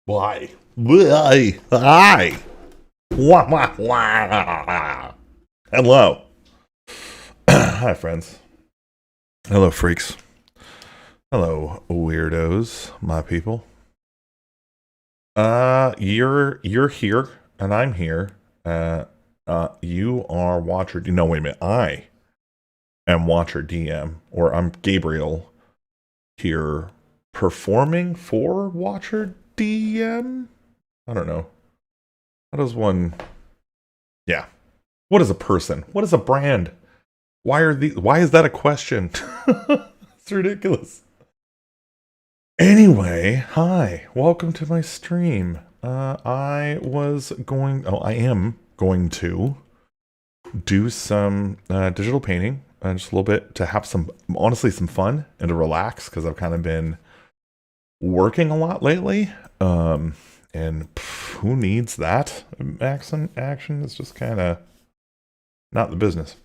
Why? Why? Hi. Hello. Hi, friends. Hello, freaks. Hello, weirdos, my people. You're here, and I'm here. You are Watcher. No, wait a minute. I am Watcher DM, or I'm Gabriel here performing for Watcher DM. I don't know. How does one? Yeah. What is a person? What is a brand? Why is that a question? It's ridiculous. Anyway, hi. Welcome to my stream. I am going to do some digital painting just a little bit to have some fun and to relax because I've kind of been working a lot lately. And who needs that? Action is just kind of not the business.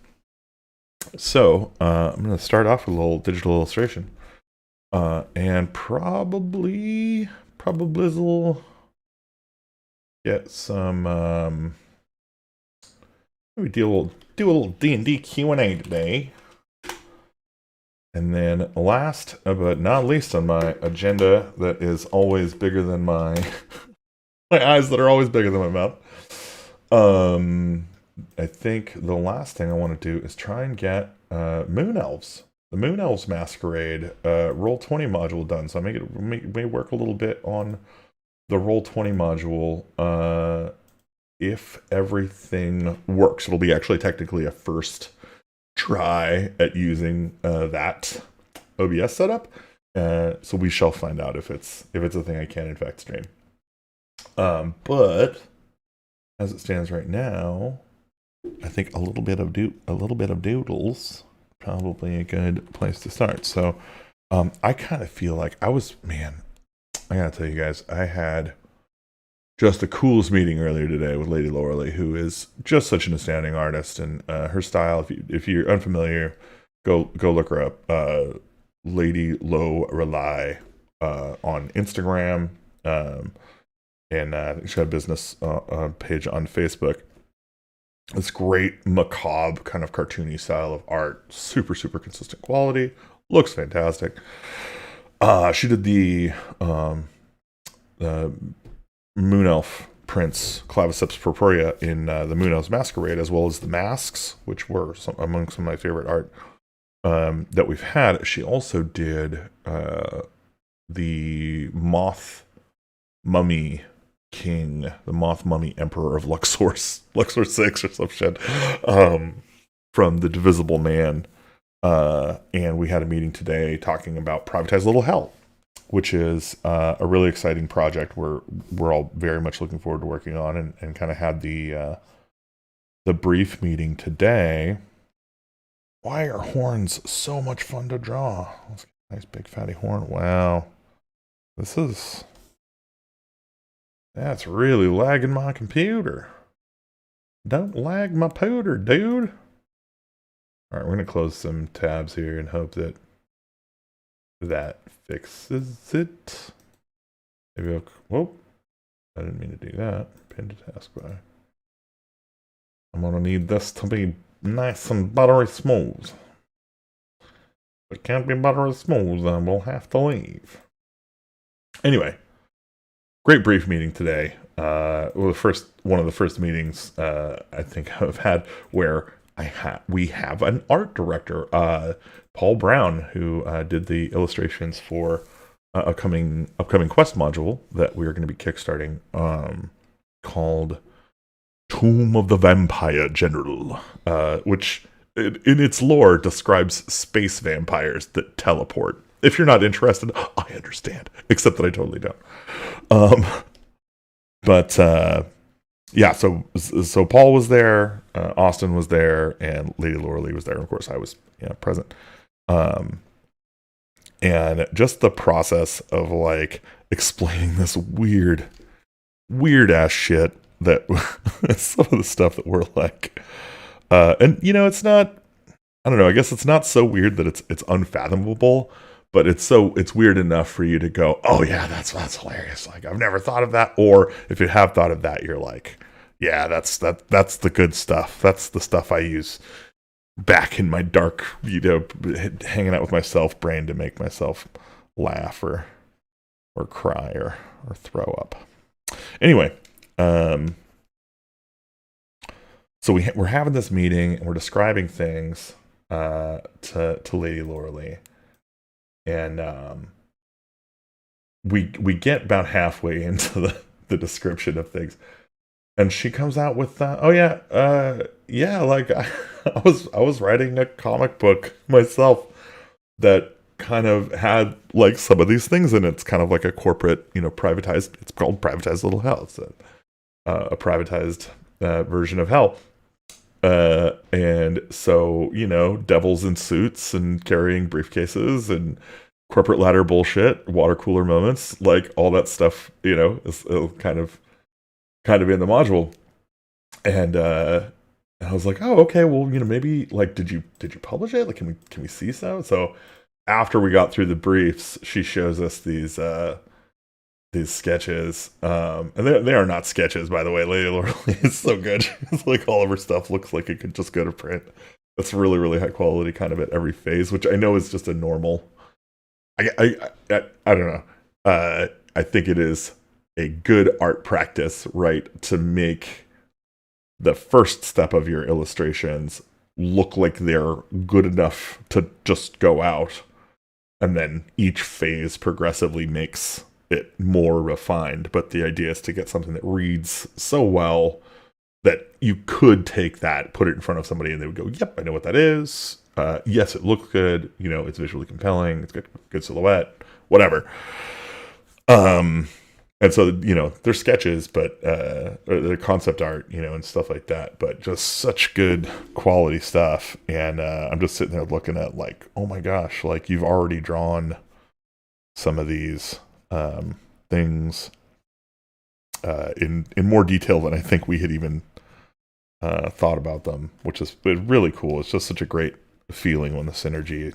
So I'm going to start off with a little digital illustration, and probably get some. Maybe do a little D&D Q&A today. And then last but not least on my agenda that is always bigger than my eyes that are always bigger than my mouth. I think the last thing I want to do is try and get Moon Elves. The Moon Elves Masquerade Roll20 module done. So I may work a little bit on the Roll20 module if everything works. It'll be actually technically a first try at using that OBS setup. So we shall find out if it's a thing I can in fact stream. But as it stands right now, I think a little bit of doodles probably a good place to start. So I kind of feel like I gotta tell you guys, I had just the coolest meeting earlier today with Lady Lorelei, who is just such an astounding artist, and her style. If you're unfamiliar, go look her up. Lady Lorelei on Instagram, and she's got a business page on Facebook. This great macabre kind of cartoony style of art, super consistent quality, looks fantastic. She did the Moon Elf prints, Claviceps purpurea, in the Moon Elves Masquerade, as well as the masks, which were among some of my favorite art that we've had. She also did the Moth Mummy King, the Moth Mummy Emperor of Luxor 6 or some shit, from the Divisible Man. And we had a meeting today talking about Privatized Little Hell, which is a really exciting project we're all very much looking forward to working on, and kind of had the brief meeting today. Why are horns so much fun to draw? Let's get a nice big fatty horn. Wow. That's really lagging my computer. Don't lag my pooter, dude. All right, we're going to close some tabs here and hope that fixes it. Maybe whoa. I didn't mean to do that. Pin to taskbar. I'm going to need this to be nice and buttery smooth. If it can't be buttery smooth, then we'll have to leave. Anyway. Great brief meeting today. One of the first meetings I think I've had where we have an art director, Paul Brown, who did the illustrations for upcoming quest module that we are going to be kickstarting, called Tomb of the Vampire General, which in its lore describes space vampires that teleport. If you're not interested, I understand. Except that I totally don't. Yeah, so Paul was there, Austin was there, and Lady Lorelei was there. Of course, I was present. And just the process of like explaining this weird ass shit that some of the stuff that we're like, and it's not. I don't know. I guess it's not so weird that it's unfathomable. but it's weird enough for you to go, oh yeah, that's hilarious. Like I've never thought of that. Or if you have thought of that, you're like, yeah, that's the good stuff. That's the stuff I use back in my dark, hanging out with myself brain to make myself laugh or cry or throw up. Anyway, so we're having this meeting and we're describing things to Lady Loralee, and we get about halfway into the description of things, and she comes out with yeah, like I was writing a comic book myself that kind of had like some of these things in it. It's kind of like a corporate, privatized. It's called Privatized Little Hell. It's a privatized version of hell. And so, devils in suits and carrying briefcases and corporate ladder bullshit, water cooler moments, like all that stuff, is kind of in the module. And I was like, oh, okay, well, maybe like, did you publish it? Like, can we see some? So after we got through the briefs, she shows us these sketches, and they are not sketches, by the way. Lady Loralee is so good. It's like all of her stuff looks like it could just go to print. That's really, really high quality, kind of at every phase, which I know is just a normal. I don't know. I think it is a good art practice, right, to make the first step of your illustrations look like they're good enough to just go out, and then each phase progressively makes it more refined. But the idea is to get something that reads so well that you could take that, put it in front of somebody, and they would go, yep, I know what that is. Yes, it looks good. It's visually compelling. It's good silhouette, whatever. And so, they're sketches, but they're concept art, and stuff like that. But just such good quality stuff. And I'm just sitting there looking at like, oh my gosh, like you've already drawn some of these things in more detail than I think we had even thought about them, which is really cool. It's just such a great feeling when the synergy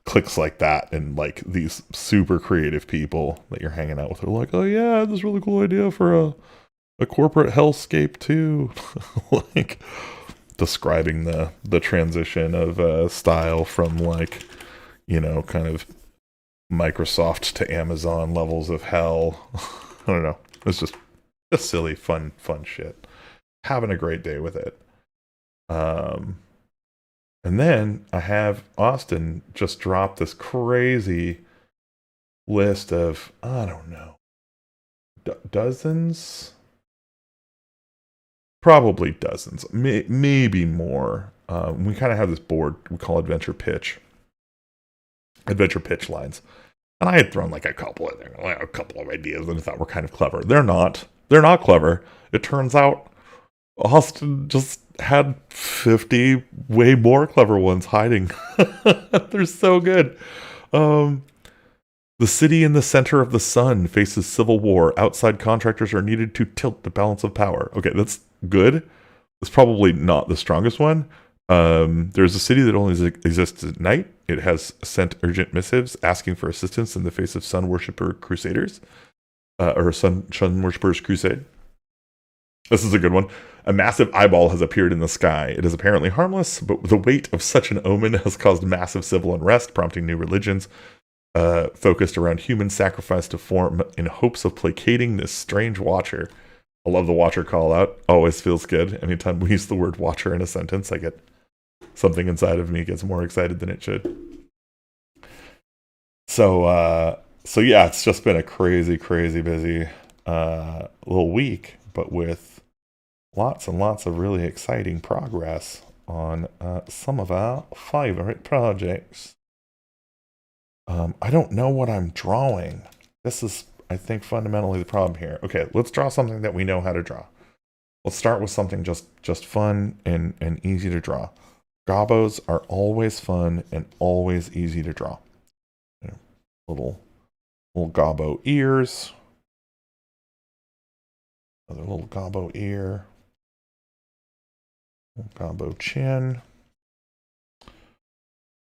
clicks like that, and like these super creative people that you're hanging out with are like, oh yeah, this really cool idea for a corporate hellscape too. Like describing the transition of style from like, kind of Microsoft to Amazon levels of hell. I don't know. It's just silly, fun shit. Having a great day with it. And then I have Austin just drop this crazy list of, I don't know, dozens? Probably dozens, maybe more. We kind of have this board we call adventure pitch lines. And I had thrown like a couple in there, like a couple of ideas that I thought were kind of clever. They're not clever. It turns out Austin just had 50 way more clever ones hiding. They're so good. The city in the center of the sun faces civil war. Outside contractors are needed to tilt the balance of power. Okay, that's good. It's probably not the strongest one. There's a city that only exists at night. It has sent urgent missives asking for assistance in the face of sun worshiper crusaders. Or sun worshippers crusade. This is a good one. A massive eyeball has appeared in the sky. It is apparently harmless, but the weight of such an omen has caused massive civil unrest, prompting new religions focused around human sacrifice to form in hopes of placating this strange watcher. I love the watcher call out. Always feels good. Anytime we use the word watcher in a sentence, I get something inside of me gets more excited than it should. So yeah, it's just been a crazy, crazy busy little week, but with lots and lots of really exciting progress on some of our favorite projects. I don't know what I'm drawing. This is, I think, fundamentally the problem here. Okay, let's draw something that we know how to draw. Let's start with something just fun and easy to draw. Gobos are always fun and always easy to draw. Little gobbo ears. Another little gobbo ear. Little gobbo chin.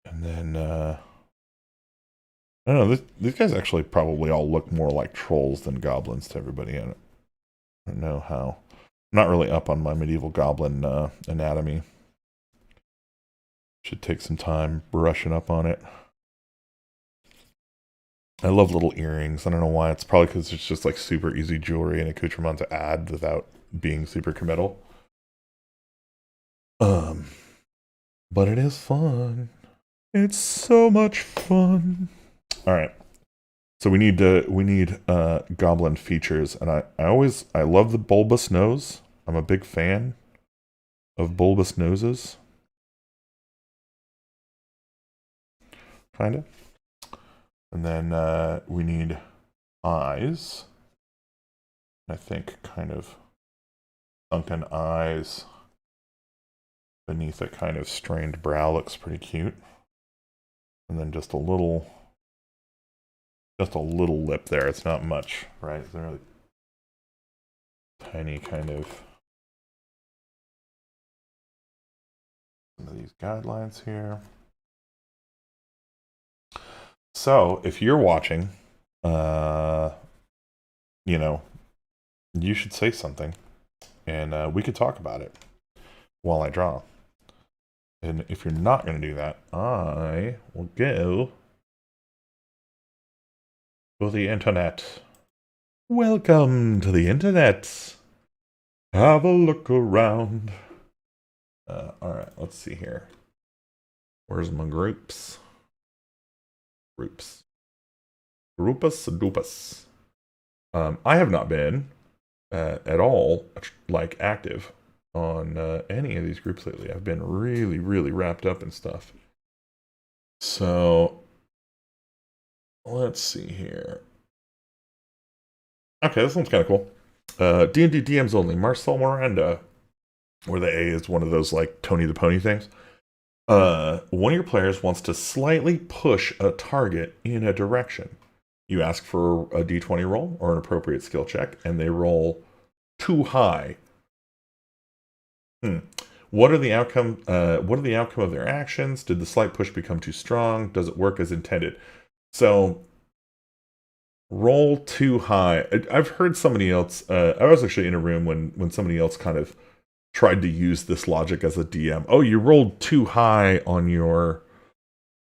And then I don't know, these guys actually probably all look more like trolls than goblins to everybody. I don't know how. I'm not really up on my medieval goblin anatomy. Should take some time brushing up on it. I love little earrings. I don't know why. It's probably because it's just like super easy jewelry and accoutrement to add without being super committal. But it is fun. It's so much fun. All right. So we need goblin features, and I love the bulbous nose. I'm a big fan of bulbous noses. Kind of. And then we need eyes. I think kind of sunken eyes beneath a kind of strained brow looks pretty cute. And then just a little lip there. It's not much, right? It's a really tiny kind of some of these guidelines here. So if you're watching, you know, you should say something, and we could talk about it while I draw. And if you're not going to do that, I will go to the internet. Welcome to the internet. Have a look around. Alright, let's see here. Where's my groups? Groups. Groupus dupus. I have not been at all like active on any of these groups lately. I've been really, really wrapped up in stuff. So let's see here. Okay, this one's kind of cool. D&D DMs only. Marcel Miranda, where the A is one of those like Tony the Pony things. One of your players wants to slightly push a target in a direction. You ask for a d20 roll or an appropriate skill check, and they roll too high. What are the outcome? What are the outcome of their actions? Did the slight push become too strong? Does it work as intended? So, roll too high. I've heard somebody else. I was actually in a room when somebody else kind of tried to use this logic as a DM. Oh, you rolled too high on your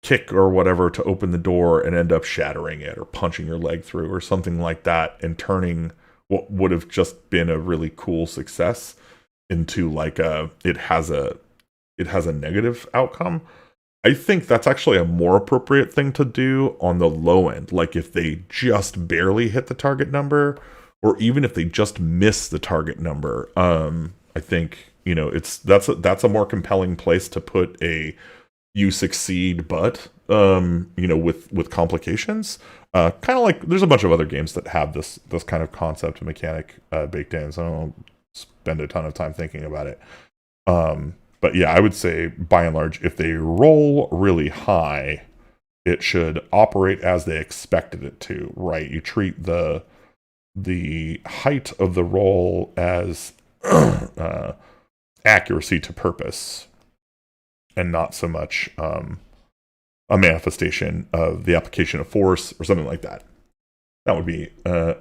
kick or whatever to open the door and end up shattering it or punching your leg through or something like that, and turning what would have just been a really cool success into like it has a negative outcome. I think that's actually a more appropriate thing to do on the low end. Like if they just barely hit the target number, or even if they just miss the target number, I think, you know, that's a more compelling place to put a you succeed, but you know, with complications. Kind of like there's a bunch of other games that have this kind of concept and mechanic baked in. So I don't spend a ton of time thinking about it. But yeah, I would say by and large, if they roll really high, it should operate as they expected it to, right? You treat the height of the roll as accuracy to purpose, and not so much a manifestation of the application of force or something like that. That would be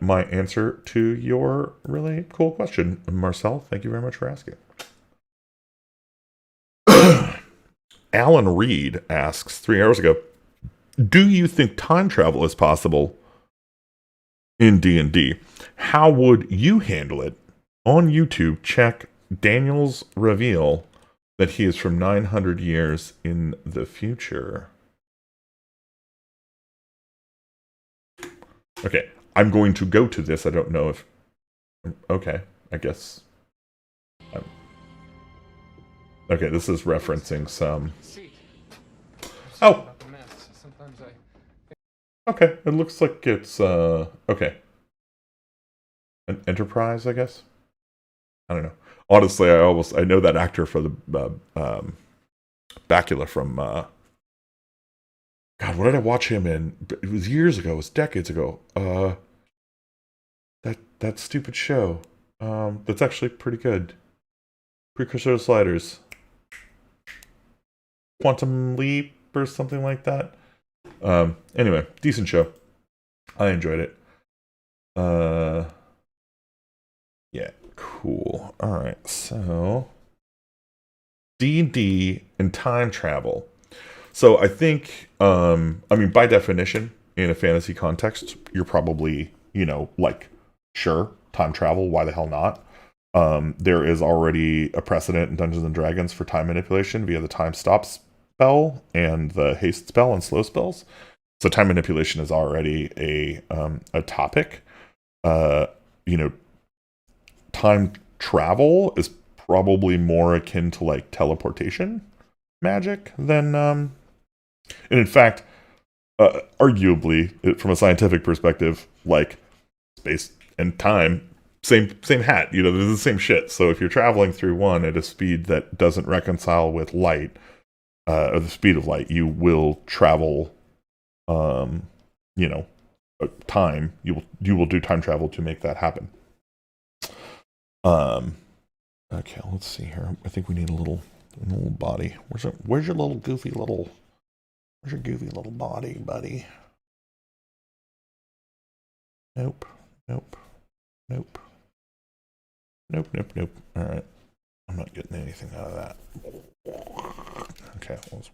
my answer to your really cool question, Marcel. Thank you very much for asking. Alan Reed asks 3 hours ago, do you think time travel is possible in D&D? How would you handle it? On YouTube, check Daniel's reveal that he is from 900 years in the future. Okay, I'm going to go to this. I don't know if... Okay, I guess... Okay, this is referencing some... Oh! Okay, it looks like it's, okay. An Enterprise, I guess? I don't know. Honestly, I know that actor for the, Bakula from, God, what did I watch him in? It was years ago, it was decades ago. That stupid show. That's actually pretty good. Precursor to Sliders. Quantum Leap or something like that. Anyway, decent show. I enjoyed it. Yeah, cool. All right, so D&D and time travel. So I think, I mean, by definition, in a fantasy context, you're probably, like, sure, time travel, why the hell not? There is already a precedent in Dungeons and Dragons for time manipulation via the time stop spell and the haste spell and slow spells. So time manipulation is already a topic. Uh, you know, time travel is probably more akin to like teleportation magic than and in fact, arguably, from a scientific perspective, like space and time, same hat. They're the same shit. So if you're traveling through one at a speed that doesn't reconcile with light, or the speed of light, you will travel. You know, time. You will do time travel to make that happen. Okay, let's see here. I think we need a little body. Where's your little goofy little? Where's your goofy little body, buddy? Nope. Nope. Nope. Nope. Nope. Nope. All right. I'm not getting anything out of that. Okay. Let's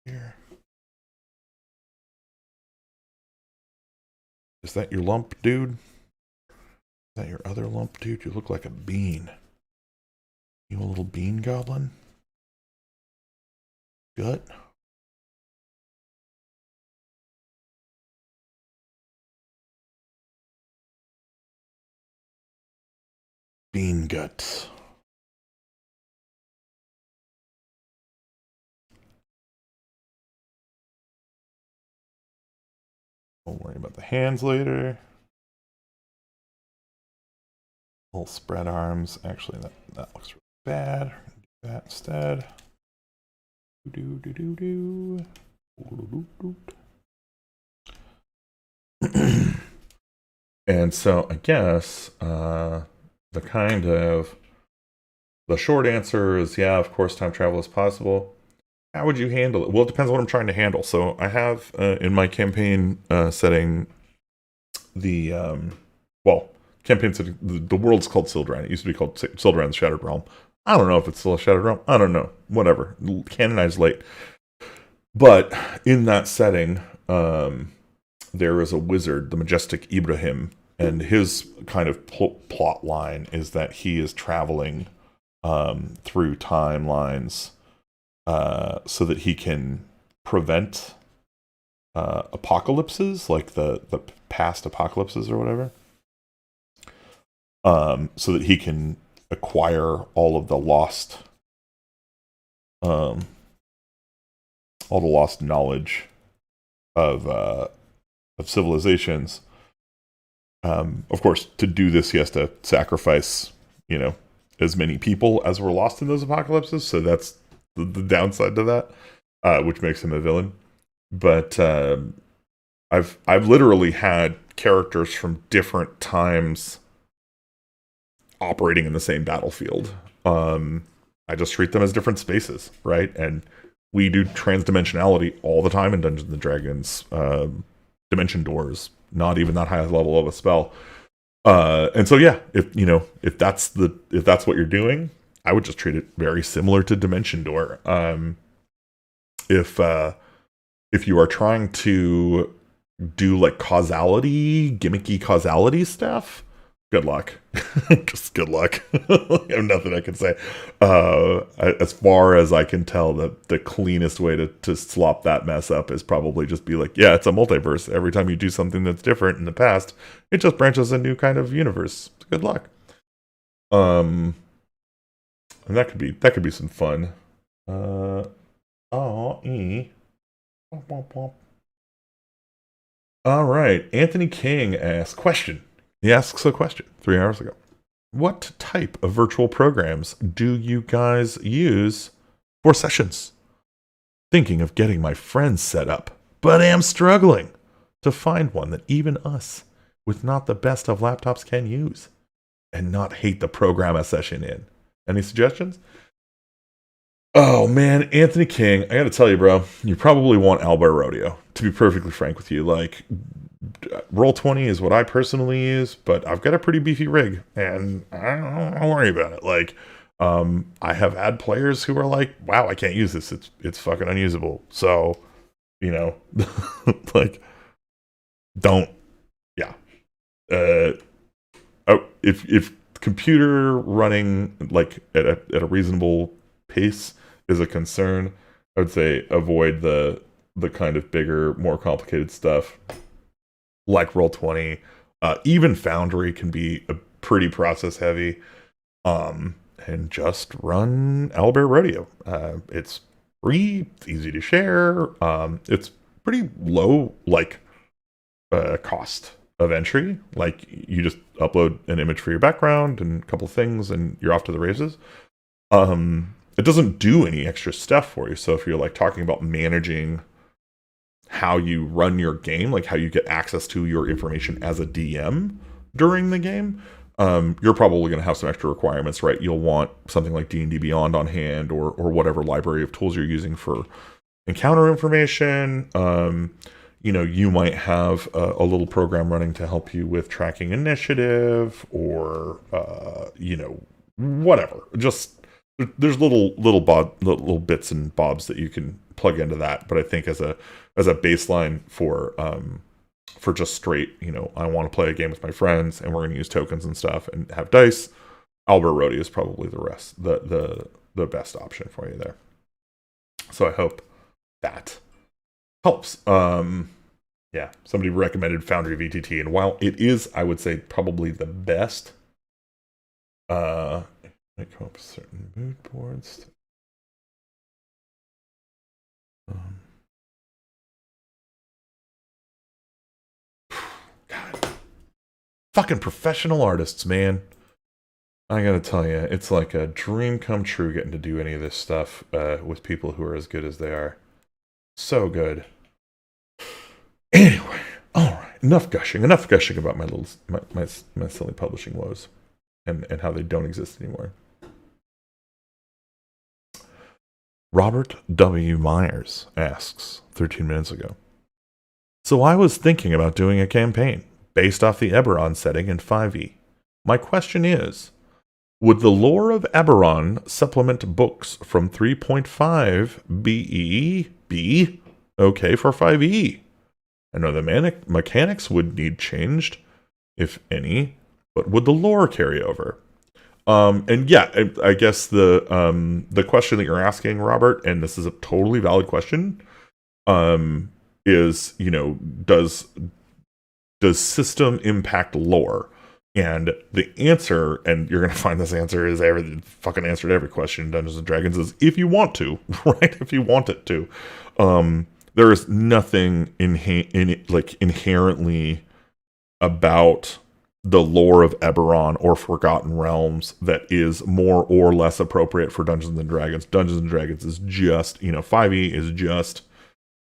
here. Is that your lump, dude? Is that your other lump, dude? You look like a bean. You a little bean goblin? Gut? Bean guts. Don't worry about the hands later. Little spread arms. Actually, that looks really bad. Do that instead. And so I guess the short answer is yeah, of course, time travel is possible. How would you handle it? Well, it depends on what I'm trying to handle. So I have in my campaign setting the campaign setting. The world's called Sildren. It used to be called Sildren's Shattered Realm. I don't know if it's still a Shattered Realm. I don't know. Whatever. Canonized late. But in that setting, there is a wizard, the Majestic Ibrahim, and his kind of plot line is that he is traveling through timelines so that he can prevent apocalypses, like the past apocalypses or whatever, so that he can acquire all of the lost knowledge of civilizations. Of course, to do this, he has to sacrifice, as many people as were lost in those apocalypses. So that's the downside to that, which makes him a villain. But I've literally had characters from different times operating in the same battlefield. I just treat them as different spaces, right? And we do transdimensionality all the time in Dungeons and Dragons. Dimension doors, not even that high level of a spell. And so yeah, if that's what you're doing, I would just treat it very similar to Dimension Door. If you are trying to do like gimmicky causality stuff, good luck. Just good luck. I have nothing I can say. As far as I can tell, the cleanest way to slop that mess up is probably just be like, yeah, it's a multiverse. Every time you do something that's different in the past, it just branches a new kind of universe. Good luck. And that could be some fun. All right. Anthony King asks question. He asks a question 3 hours ago. What type of virtual programs do you guys use for sessions? Thinking of getting my friends set up, but am struggling to find one that even us, with not the best of laptops, can use and not hate the program a session in. Any suggestions? Oh man, Anthony King, I gotta tell you, bro, you probably want Albert Rodeo, to be perfectly frank with you. Like, Roll20 is what I personally use, but I've got a pretty beefy rig, and I don't worry about it. Like, I have had players who are like, wow, I can't use this. It's fucking unusable. So, you know, like, don't, yeah. Uh, oh, if computer running like at a reasonable pace is a concern, I would say avoid the kind of bigger, more complicated stuff like Roll20. Even Foundry can be a pretty process heavy. And just run Albert Rodeo. It's free, it's easy to share. It's pretty low like cost of entry. Like you just upload an image for your background and a couple things, and you're off to the races. It doesn't do any extra stuff for you. So if you're like talking about managing how you run your game, like how you get access to your information as a DM during the game, you're probably going to have some extra requirements, right? You'll want something like D&D Beyond on hand, or whatever library of tools you're using for encounter information. You might have a little program running to help you with tracking initiative, or whatever. Just there's little bits and bobs that you can plug into that. But I think as a baseline for just straight, I want to play a game with my friends and we're going to use tokens and stuff and have dice, Albert Rodeo is probably the best option for you there. So I hope that helps. Yeah, somebody recommended Foundry VTT, and while it is, I would say, probably the best, I come up with certain mood boards. God, fucking professional artists, man. I gotta tell you, it's like a dream come true getting to do any of this stuff with people who are as good as they are. So good. Anyway, all right. Enough gushing about my silly publishing woes and how they don't exist anymore. Robert W. Myers asks 13 minutes ago. So I was thinking about doing a campaign based off the Eberron setting in 5e. My question is, would the lore of Eberron supplement books from 3.5 BE be okay for 5e? I know the mechanics would need changed, if any, but would the lore carry over? And yeah, I guess the question that you're asking, Robert, and this is a totally valid question, is, does system impact lore? And the answer, and you're gonna find this answer is every fucking answer to every question in Dungeons and Dragons, is if you want to, right? If you want it to. There is nothing inherently about the lore of Eberron or Forgotten Realms that is more or less appropriate for Dungeons and Dragons. Dungeons and Dragons is just, 5e is just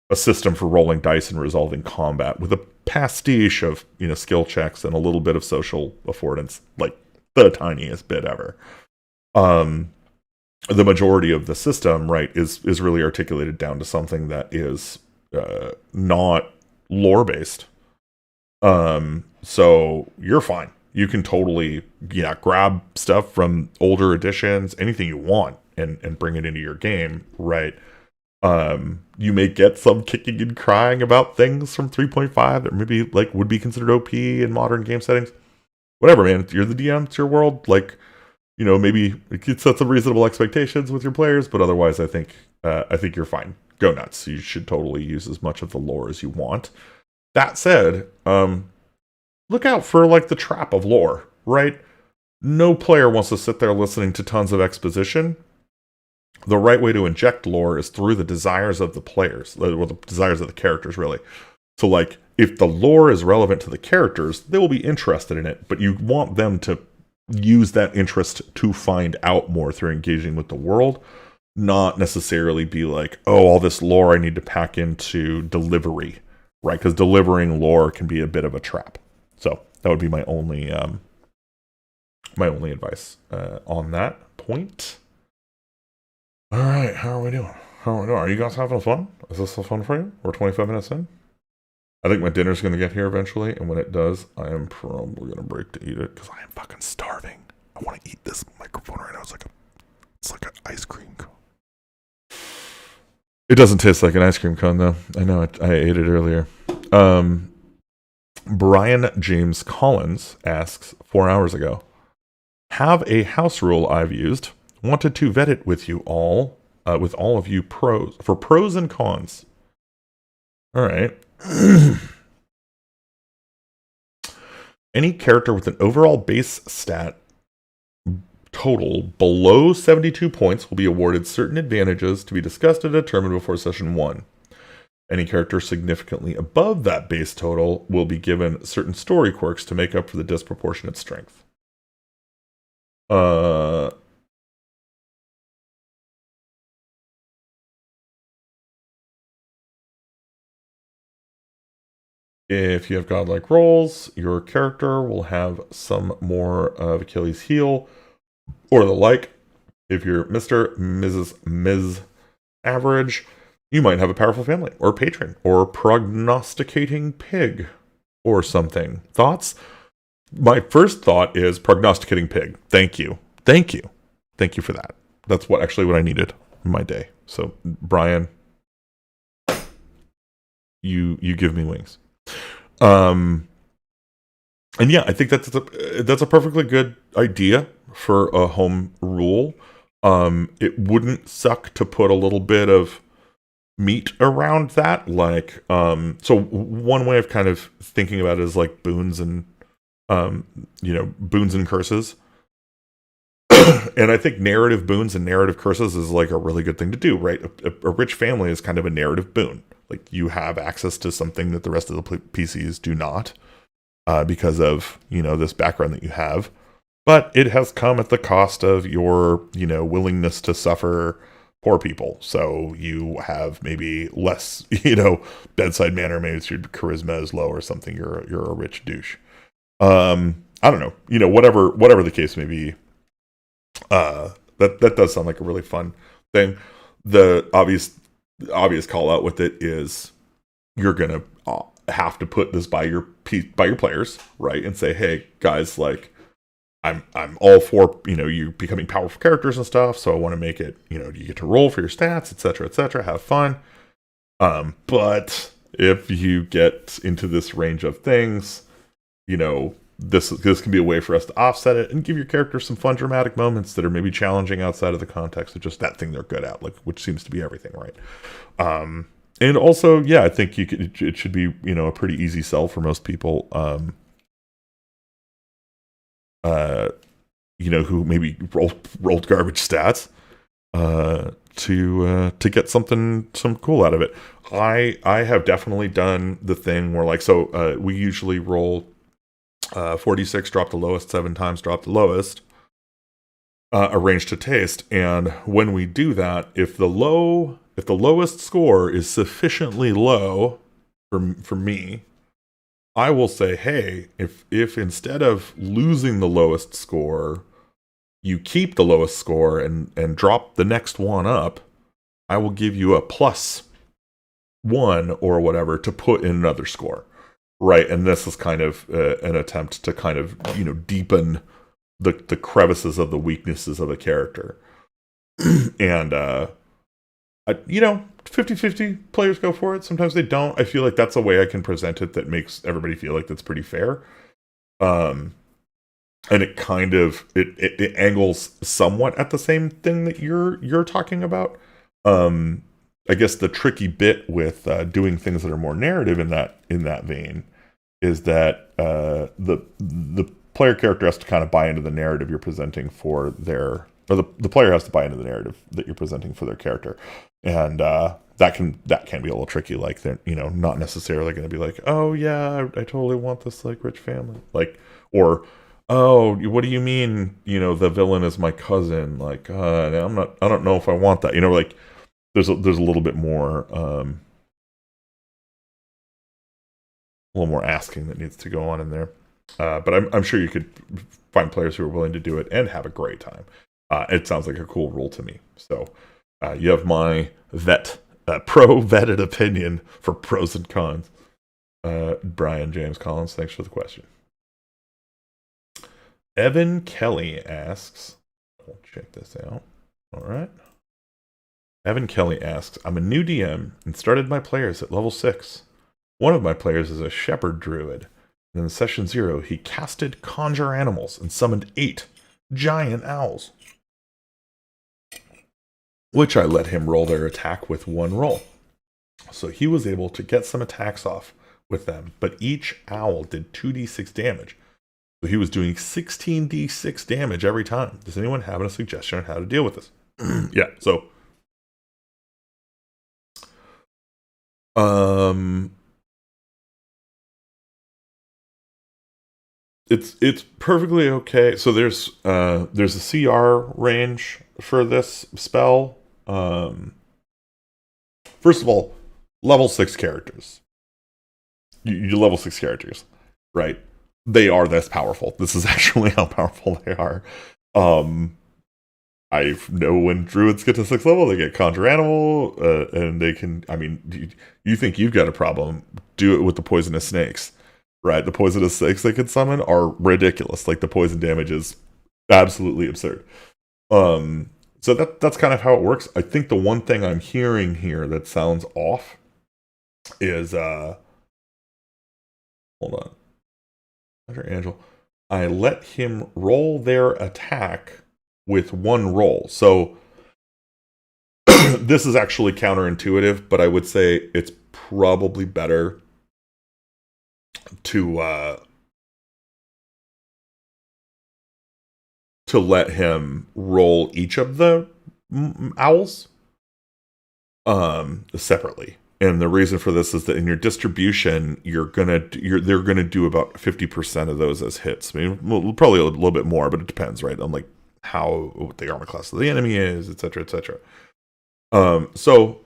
a system for rolling dice and resolving combat with a pastiche of, skill checks and a little bit of social affordance, like the tiniest bit ever. The majority of the system, right, is really articulated down to something that is not lore based. So you're fine. You can totally, grab stuff from older editions, anything you want, and bring it into your game, right? You may get some kicking and crying about things from 3.5 that maybe would be considered OP in modern game settings. Whatever, man. You're the DM, it's your world. Maybe it could set some reasonable expectations with your players, but otherwise, I think you're fine. Go nuts. You should totally use as much of the lore as you want. That said, look out for the trap of lore, right? No player wants to sit there listening to tons of exposition. The right way to inject lore is through the desires of the players, or the desires of the characters, really. So, if the lore is relevant to the characters, they will be interested in it, but you want them to use that interest to find out more through engaging with the world, not necessarily be like, oh, all this lore I need to pack into delivery, right? Because delivering lore can be a bit of a trap. So that would be my only advice on that point. All right, how are we doing? Are you guys having fun? Is this fun for you? We're 25 minutes in. I think my dinner's going to get here eventually, and when it does, I am probably going to break to eat it because I am fucking starving. I want to eat this microphone right now. It's like an ice cream cone. It doesn't taste like an ice cream cone though. I know I ate it earlier. Brian James Collins asks 4 hours ago, have a house rule I've used. Wanted to vet it with you all, with all of you pros and cons. All right. Any character with an overall base stat total below 72 points will be awarded certain advantages to be discussed and determined before session 1. Any character significantly above that base total will be given certain story quirks to make up for the disproportionate strength. If you have godlike rolls, your character will have some more of Achilles' heel or the like. If you're Mr., Mrs., Ms. Average, you might have a powerful family or patron or prognosticating pig or something. Thoughts? My first thought is prognosticating pig. Thank you. Thank you. Thank you for that. That's what I needed in my day. So, Brian, you give me wings. And yeah, I think that's a perfectly good idea for a home rule. It wouldn't suck to put a little bit of meat around that, like so one way of kind of thinking about it is like boons and boons and curses. And I think narrative boons and narrative curses is like a really good thing to do, right? A rich family is kind of a narrative boon. Like you have access to something that the rest of the PCs do not, because of this background that you have. But it has come at the cost of your willingness to suffer poor people. So you have maybe less bedside manner. Maybe it's your charisma is low or something. You're a rich douche. I don't know. Whatever the case may be. That does sound like a really fun thing. The obvious call out with it is you're gonna have to put this by your players, right? And say, hey guys, like I'm all for you becoming powerful characters and stuff. So I want to make it you get to roll for your stats, etc., have fun. But if you get into this range of things, this can be a way for us to offset it and give your characters some fun dramatic moments that are maybe challenging outside of the context of just that thing they're good at, like which seems to be everything, right? And also, yeah, I think it should be a pretty easy sell for most people. Who maybe rolled garbage stats, to get some cool out of it. I have definitely done the thing where we usually roll 46, drop the lowest 7 times, drop the lowest, arrange to taste. And when we do that, if the lowest score is sufficiently low for me, I will say, hey, if instead of losing the lowest score, you keep the lowest score and drop the next one up, I will give you a +1 or whatever to put in another score. Right, and this is kind of an attempt to kind of deepen the crevices of the weaknesses of a character. And 50-50 players go for it. Sometimes they don't. I feel like that's a way I can present it that makes everybody feel like that's pretty fair. And it kind of it angles somewhat at the same thing that you're talking about. I guess the tricky bit with doing things that are more narrative in that vein is that the player character has to kind of buy into the narrative you're presenting for the player has to buy into the narrative that you're presenting for their character, and that can be a little tricky. Like they're not necessarily going to be like, oh yeah, I totally want this like rich family, like, or oh, what do you mean the villain is my cousin, like I don't know if I want that, like. There's a little bit more, a little more asking that needs to go on in there, but I'm sure you could find players who are willing to do it and have a great time. It sounds like a cool rule to me. So You have my pro-vetted opinion for pros and cons. Brian James Collins, thanks for the question. Evan Kelly asks, we'll check this out. All right. Evan Kelly asks, I'm a new DM and started my players at level 6. One of my players is a shepherd druid. And in session 0, he casted conjure animals and summoned 8 giant owls, which I let him roll their attack with 1 roll. So he was able to get some attacks off with them, but each owl did 2d6 damage. So he was doing 16d6 damage every time. Does anyone have a suggestion on how to deal with this? Yeah, so it's perfectly okay. So there's a CR range for this spell. First of all, level 6 characters. You level 6 characters, right? They are this powerful. This is actually how powerful they are. I know when druids get to 6th level, they get conjure animal, and they can. I mean, you think you've got a problem? Do it with the poisonous snakes, right? The poisonous snakes they can summon are ridiculous. Like the poison damage is absolutely absurd. So that's kind of how it works. I think the one thing I'm hearing here that sounds off is hold on, Angel. I let him roll their attack with 1 roll. So this is actually counterintuitive, but I would say it's probably better to let him roll each of the owls separately. And the reason for this is that in your distribution, they're gonna do about 50% of those as hits. I mean, probably a little bit more, but it depends, right? On like what the armor class of the enemy is, etc., etc. So,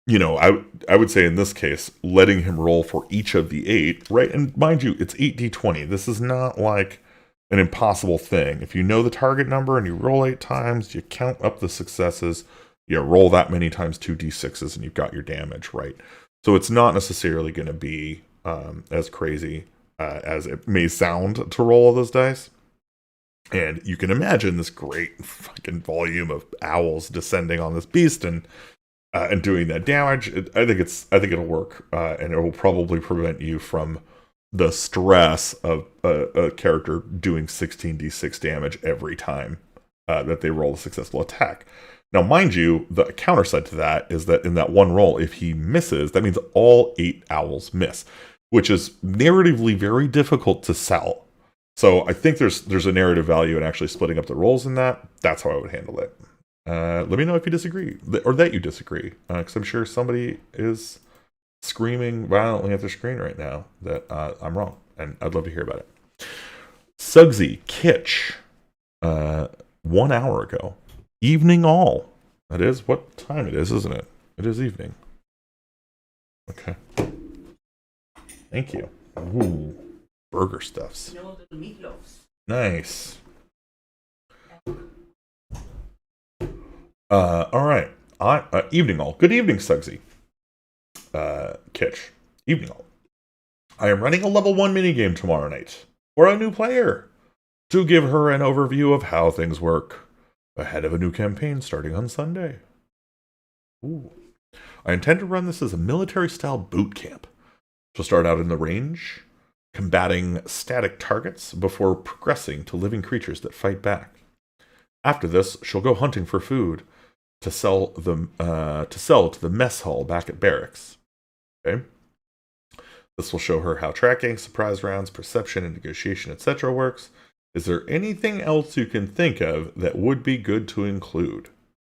you know, I would say in this case, letting him roll for each of the 8, right? And mind you, it's 8d20. This is not like an impossible thing. If you know the target number and you roll 8 times, you count up the successes, you roll that many times 2d6s, and you've got your damage, right? So it's not necessarily going to be as crazy as it may sound to roll all those dice. And you can imagine this great fucking volume of owls descending on this beast and doing that damage. I think it'll work, and it will probably prevent you from the stress of a character doing 16d6 damage every time that they roll a successful attack. Now, mind you, the counter side to that is that in that 1 roll, if he misses, that means all 8 owls miss, which is narratively very difficult to sell. So I think there's a narrative value in actually splitting up the rolls in that. That's how I would handle it. Let me know if you disagree, or that you disagree, because I'm sure somebody is screaming violently at their screen right now that I'm wrong, and I'd love to hear about it. Suggsy Kitsch, 1 hour ago. Evening all. That is what time it is, isn't it? It is evening. Okay. Thank you. Ooh. Burger stuffs. Nice. All right. Evening all. Good evening, Suggsy. Kitsch. Evening all. I am running a level 1 minigame tomorrow night for a new player to give her an overview of how things work ahead of a new campaign starting on Sunday. Ooh. I intend to run this as a military-style boot camp. She'll start out in the range, combating static targets before progressing to living creatures that fight back. After this, she'll go hunting for food to sell to the mess hall back at barracks. Okay? This will show her how tracking, surprise rounds, perception, and negotiation, etc. works. Is there anything else you can think of that would be good to include?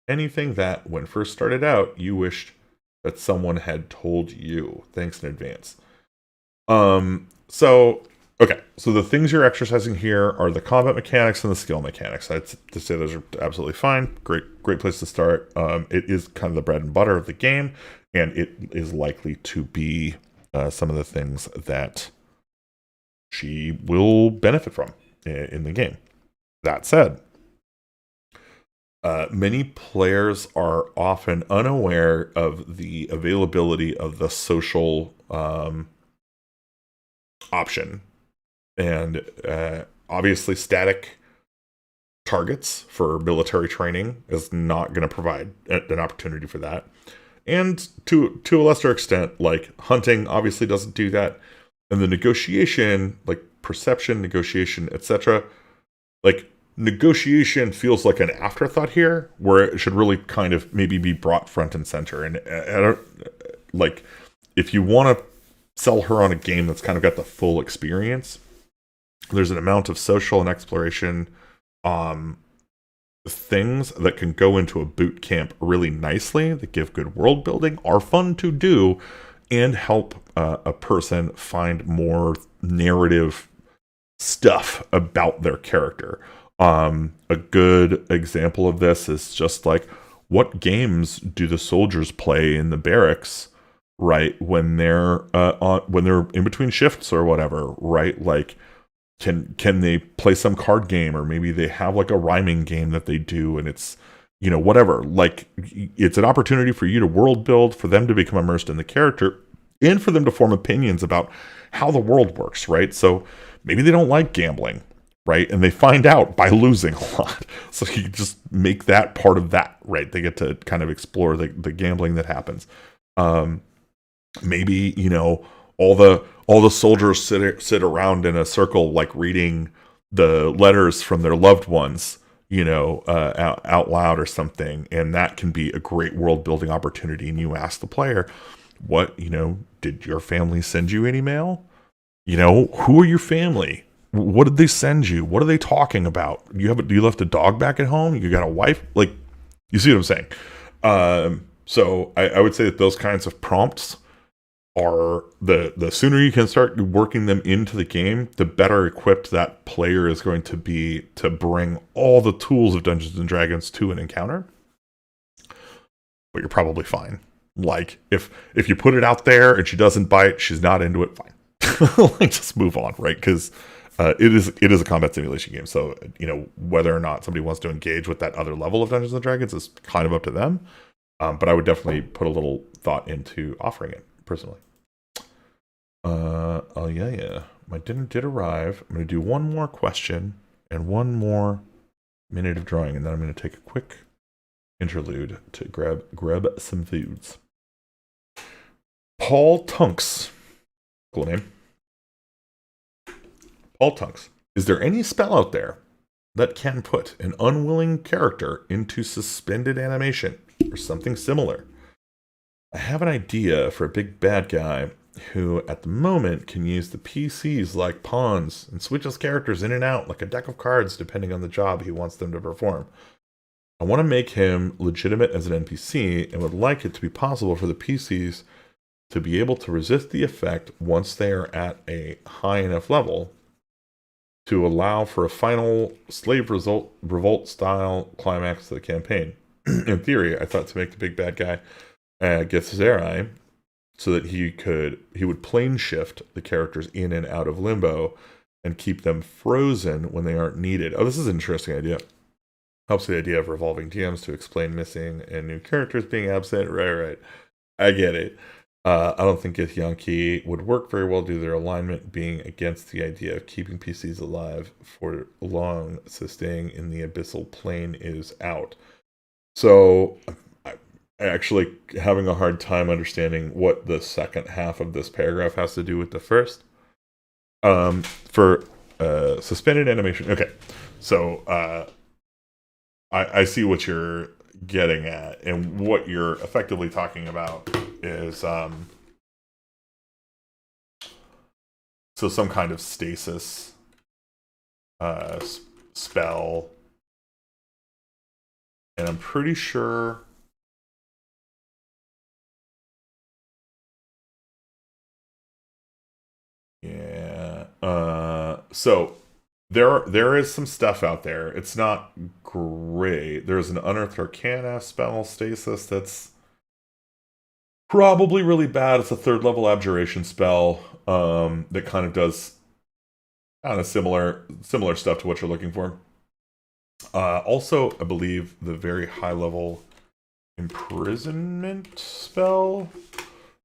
Anything that, when first started out, you wished that someone had told you? Thanks in advance. So the things you're exercising here are the combat mechanics and the skill mechanics. I'd to say those are absolutely fine. Great place to start. It is kind of the bread and butter of the game, and it is likely to be some of the things that she will benefit from in the game. That said, Many players are often unaware of the availability of the social option. And obviously, static targets for military training is not going to provide an opportunity for that. And to a lesser extent, like hunting obviously doesn't do that. And the negotiation, like perception, negotiation, etc., like negotiation feels like an afterthought here, where it should really kind of maybe be brought front and center. And I don't, like, if you want to sell her on a game that's kind of got the full experience, there's an amount of social and exploration things that can go into a boot camp really nicely, that give good world building, are fun to do, and help a person find more narrative stuff about their character. A good example of this is just like, what games do the soldiers play in the barracks, right, when they're in between shifts or whatever, right? Like, can they play some card game, or maybe they have like a rhyming game that they do, and it's, you know, whatever. Like, it's an opportunity for you to world build, for them to become immersed in the character, and for them to form opinions about how the world works, right? So maybe they don't like gambling, right? And they find out by losing a lot. So you just make that part of that, right? They get to kind of explore the gambling that happens. Maybe, you know, all the soldiers sit around in a circle, like reading the letters from their loved ones, you know, out loud or something. And that can be a great world building opportunity. And you ask the player, what, you know, did your family send you any mail? You know, who are your family? What did they send you? What are they talking about? Do you left a dog back at home? You got a wife? Like, you see what I'm saying? So I would say that those kinds of prompts are the sooner you can start working them into the game, the better equipped that player is going to be to bring all the tools of Dungeons and Dragons to an encounter. But you're probably fine. Like, if you put it out there and she doesn't bite, she's not into it, fine. Like, just move on, right? Because it is a combat simulation game. So, you know, whether or not somebody wants to engage with that other level of Dungeons and Dragons is kind of up to them. But I would definitely put a little thought into offering it, personally. Oh yeah. My dinner did arrive. I'm going to do one more question and one more minute of drawing, and then I'm going to take a quick interlude to grab some foods. Paul Tunks. Cool name. Paul Tunks. Is there any spell out there that can put an unwilling character into suspended animation or something similar? I have an idea for a big bad guy who at the moment can use the PCs like pawns and switch his characters in and out like a deck of cards depending on the job he wants them to perform. I want to make him legitimate as an NPC and would like it to be possible for the PCs to be able to resist the effect once they are at a high enough level to allow for a final slave revolt style climax to the campaign. In theory, I thought to make the big bad guy Gethzerai, so that he would plane shift the characters in and out of limbo and keep them frozen when they aren't needed. Oh, this is an interesting idea. Helps the idea of revolving DMs to explain missing and new characters being absent. Right. I get it. I don't think Githyanki would work very well due to their alignment being against the idea of keeping PCs alive for long, so staying in the abyssal plane is out. So actually having a hard time understanding what the second half of this paragraph has to do with the first. For suspended animation. Okay, so I see what you're getting at, and what you're effectively talking about is so some kind of stasis spell, and I'm pretty sure so there is some stuff out there. It's not great. There's an Unearthed Arcana spell, Stasis, that's probably really bad. It's a 3rd level abjuration spell that kind of does kind of similar stuff to what you're looking for. Also, I believe the very high level imprisonment spell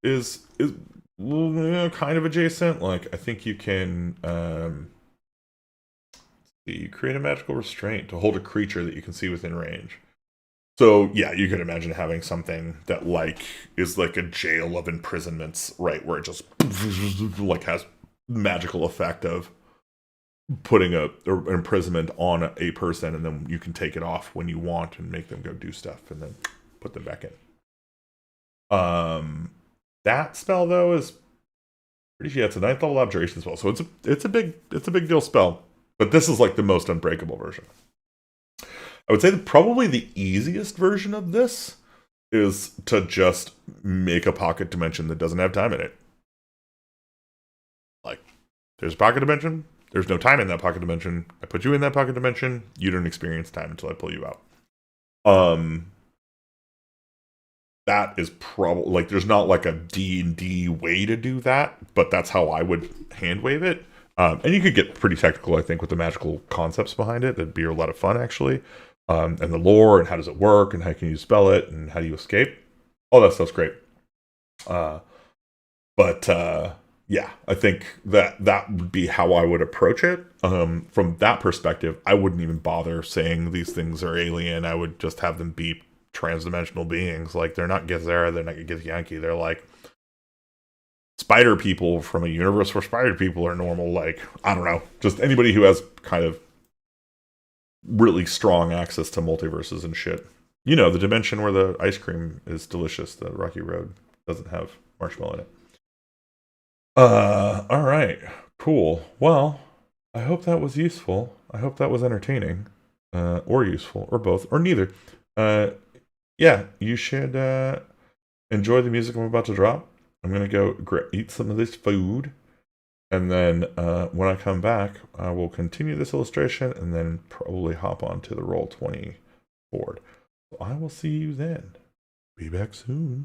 is kind of adjacent. Like, I think you can you create a magical restraint to hold a creature that you can see within range. So yeah, you could imagine having something that like is like a jail of imprisonments, right? Where it just like has magical effect of putting an imprisonment on a person, and then you can take it off when you want and make them go do stuff, and then put them back in. That spell though is pretty. Yeah, it's a 9th level abjuration spell, so it's a big deal spell. But this is like the most unbreakable version. I would say that probably the easiest version of this is to just make a pocket dimension that doesn't have time in it. Like, there's a pocket dimension, there's no time in that pocket dimension. I put you in that pocket dimension, you don't experience time until I pull you out. That is probably, like, there's not like a D&D way to do that, but that's how I would hand wave it. And you could get pretty technical, I think, with the magical concepts behind it. That'd be a lot of fun, actually. And the lore, and how does it work, and how can you spell it, and how do you escape? All that stuff's great. Yeah, I think that would be how I would approach it. From that perspective, I wouldn't even bother saying these things are alien. I would just have them be transdimensional beings. Like, they're not Githzera, they're not Githyanki. They're like spider people from a universe where spider people are normal. Like, I don't know, just anybody who has kind of really strong access to multiverses and shit. You know, the dimension where the ice cream is delicious, the Rocky Road, doesn't have marshmallow in it. All right, cool. Well, I hope that was useful. I hope that was entertaining, or useful, or both, or neither. Yeah, you should enjoy the music I'm about to drop. I'm gonna go eat some of this food, and then when I come back, I will continue this illustration, and then probably hop onto the Roll20 board. So I will see you then. Be back soon.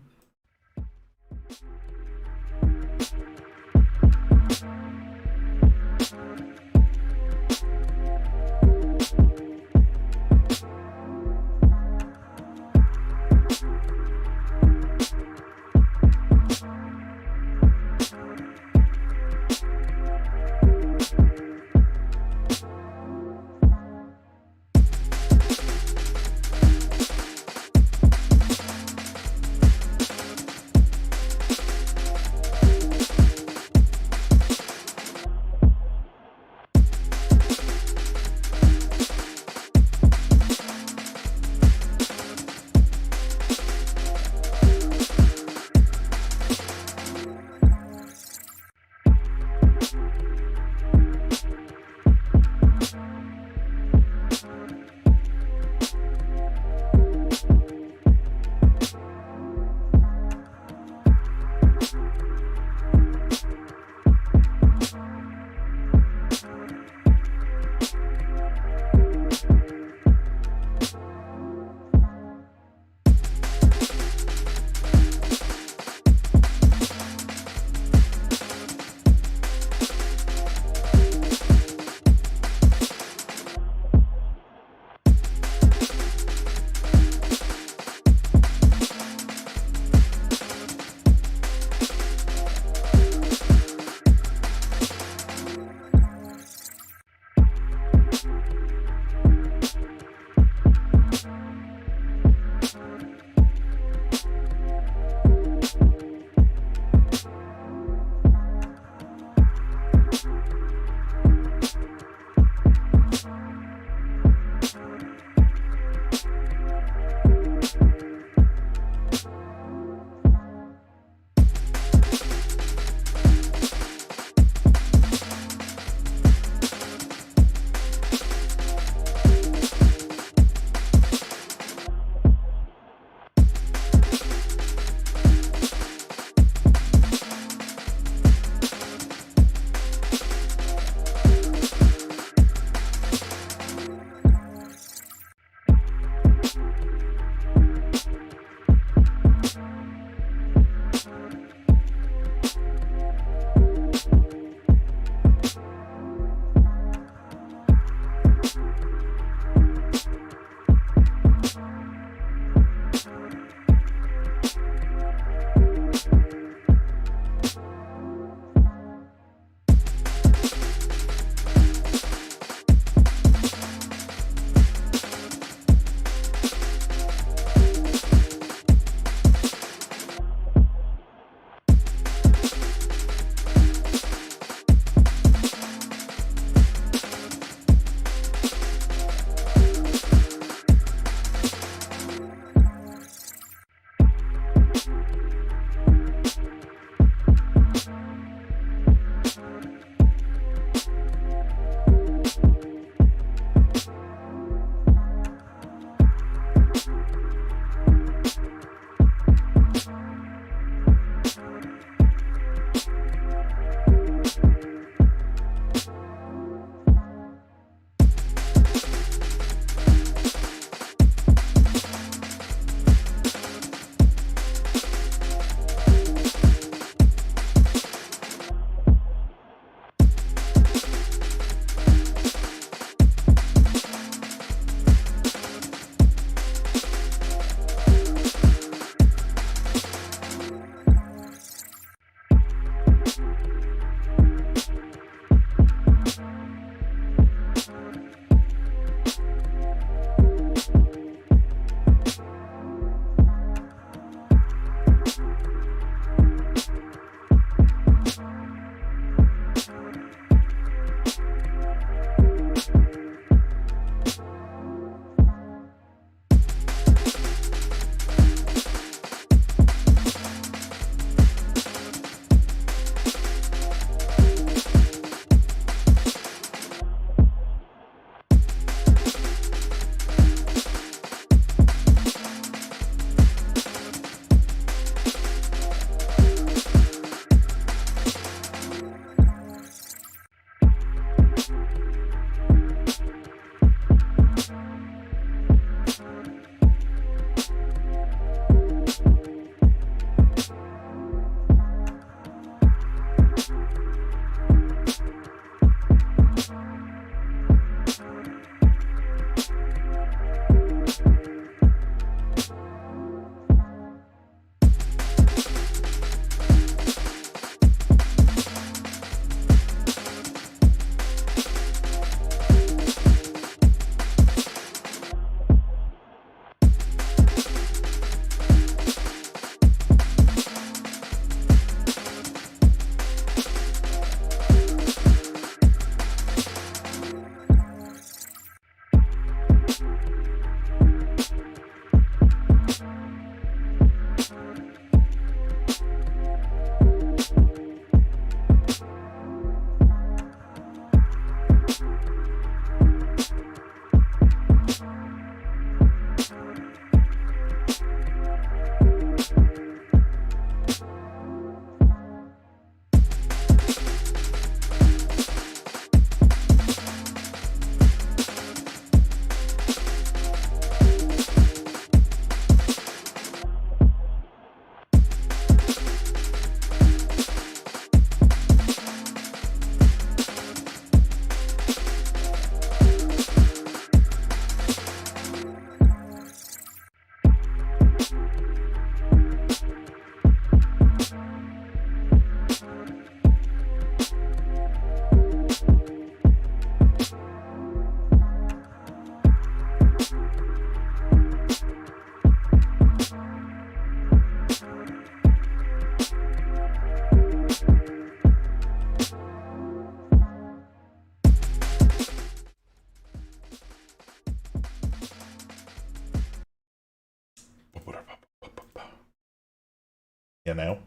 You know?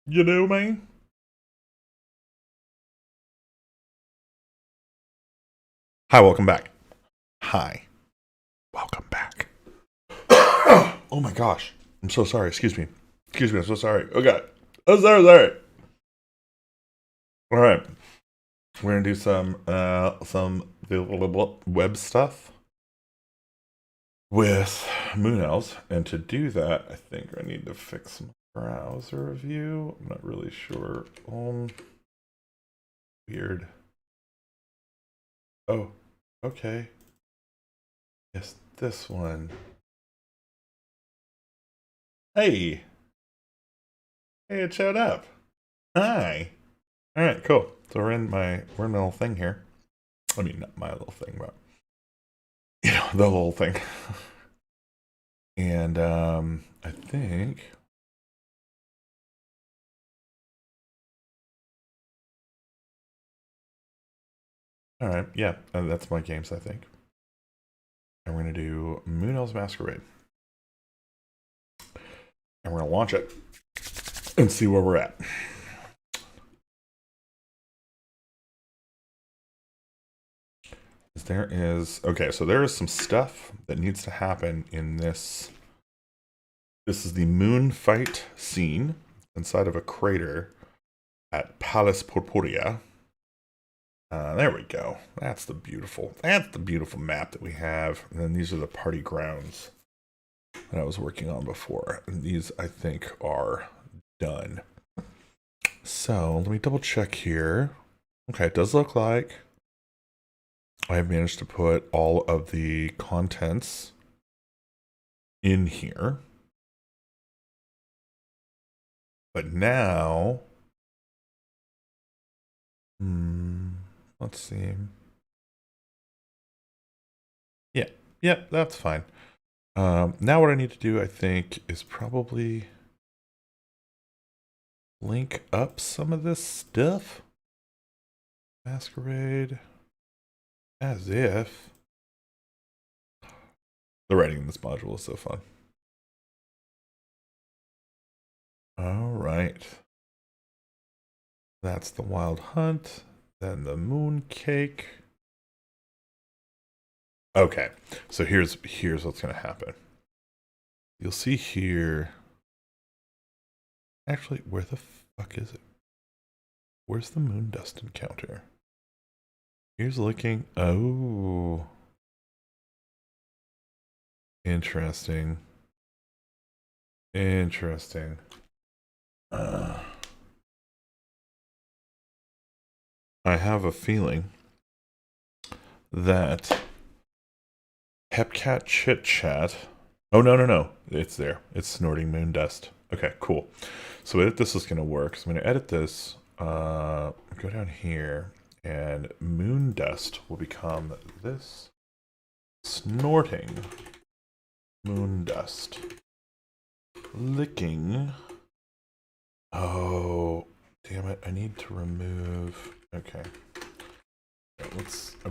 You know me? Hi, welcome back. Hi. Welcome back. Oh my gosh. I'm so sorry. Excuse me. Excuse me. I'm so sorry. Oh god. Oh, sorry. All right. We're gonna do some web stuff with Moon Elves, and to do that, I think I need to fix my browser view. I'm not really sure. Weird. Oh, okay. Yes, this one. Hey, it showed up. Hi. All right, cool. So we're in my little thing here. I mean, not my little thing, but the whole thing. And I think. All right, yeah, that's my games. I think. And we're gonna do Moon Elves Masquerade, and we're gonna launch it and see where we're at. There is okay, so there is some stuff that needs to happen in this. This is the moon fight scene inside of a crater at Palace Purpurea. There we go. That's the beautiful map that we have. And then these are the party grounds that I was working on before. And these I think are done. So let me double check here. Okay, it does look like I have managed to put all of the contents in here. But now, let's see. Yeah, that's fine. Now what I need to do, I think, is probably link up some of this stuff. Masquerade. As if. The writing in this module is so fun. Alright. That's the Wild Hunt. Then the Moon Cake. Okay, so here's what's going to happen. You'll see here. Actually, where the fuck is it? Where's the moon dust encounter? Here's looking. Oh. Interesting. Interesting. I have a feeling that Hepcat Chit Chat. Oh, no. It's there. It's snorting moon dust. Okay, cool. So edit this is going to work. So I'm going to edit this. Go down here. And moon dust will become this. Snorting moon dust. Licking. Oh, damn it. I need to remove. Okay. I'm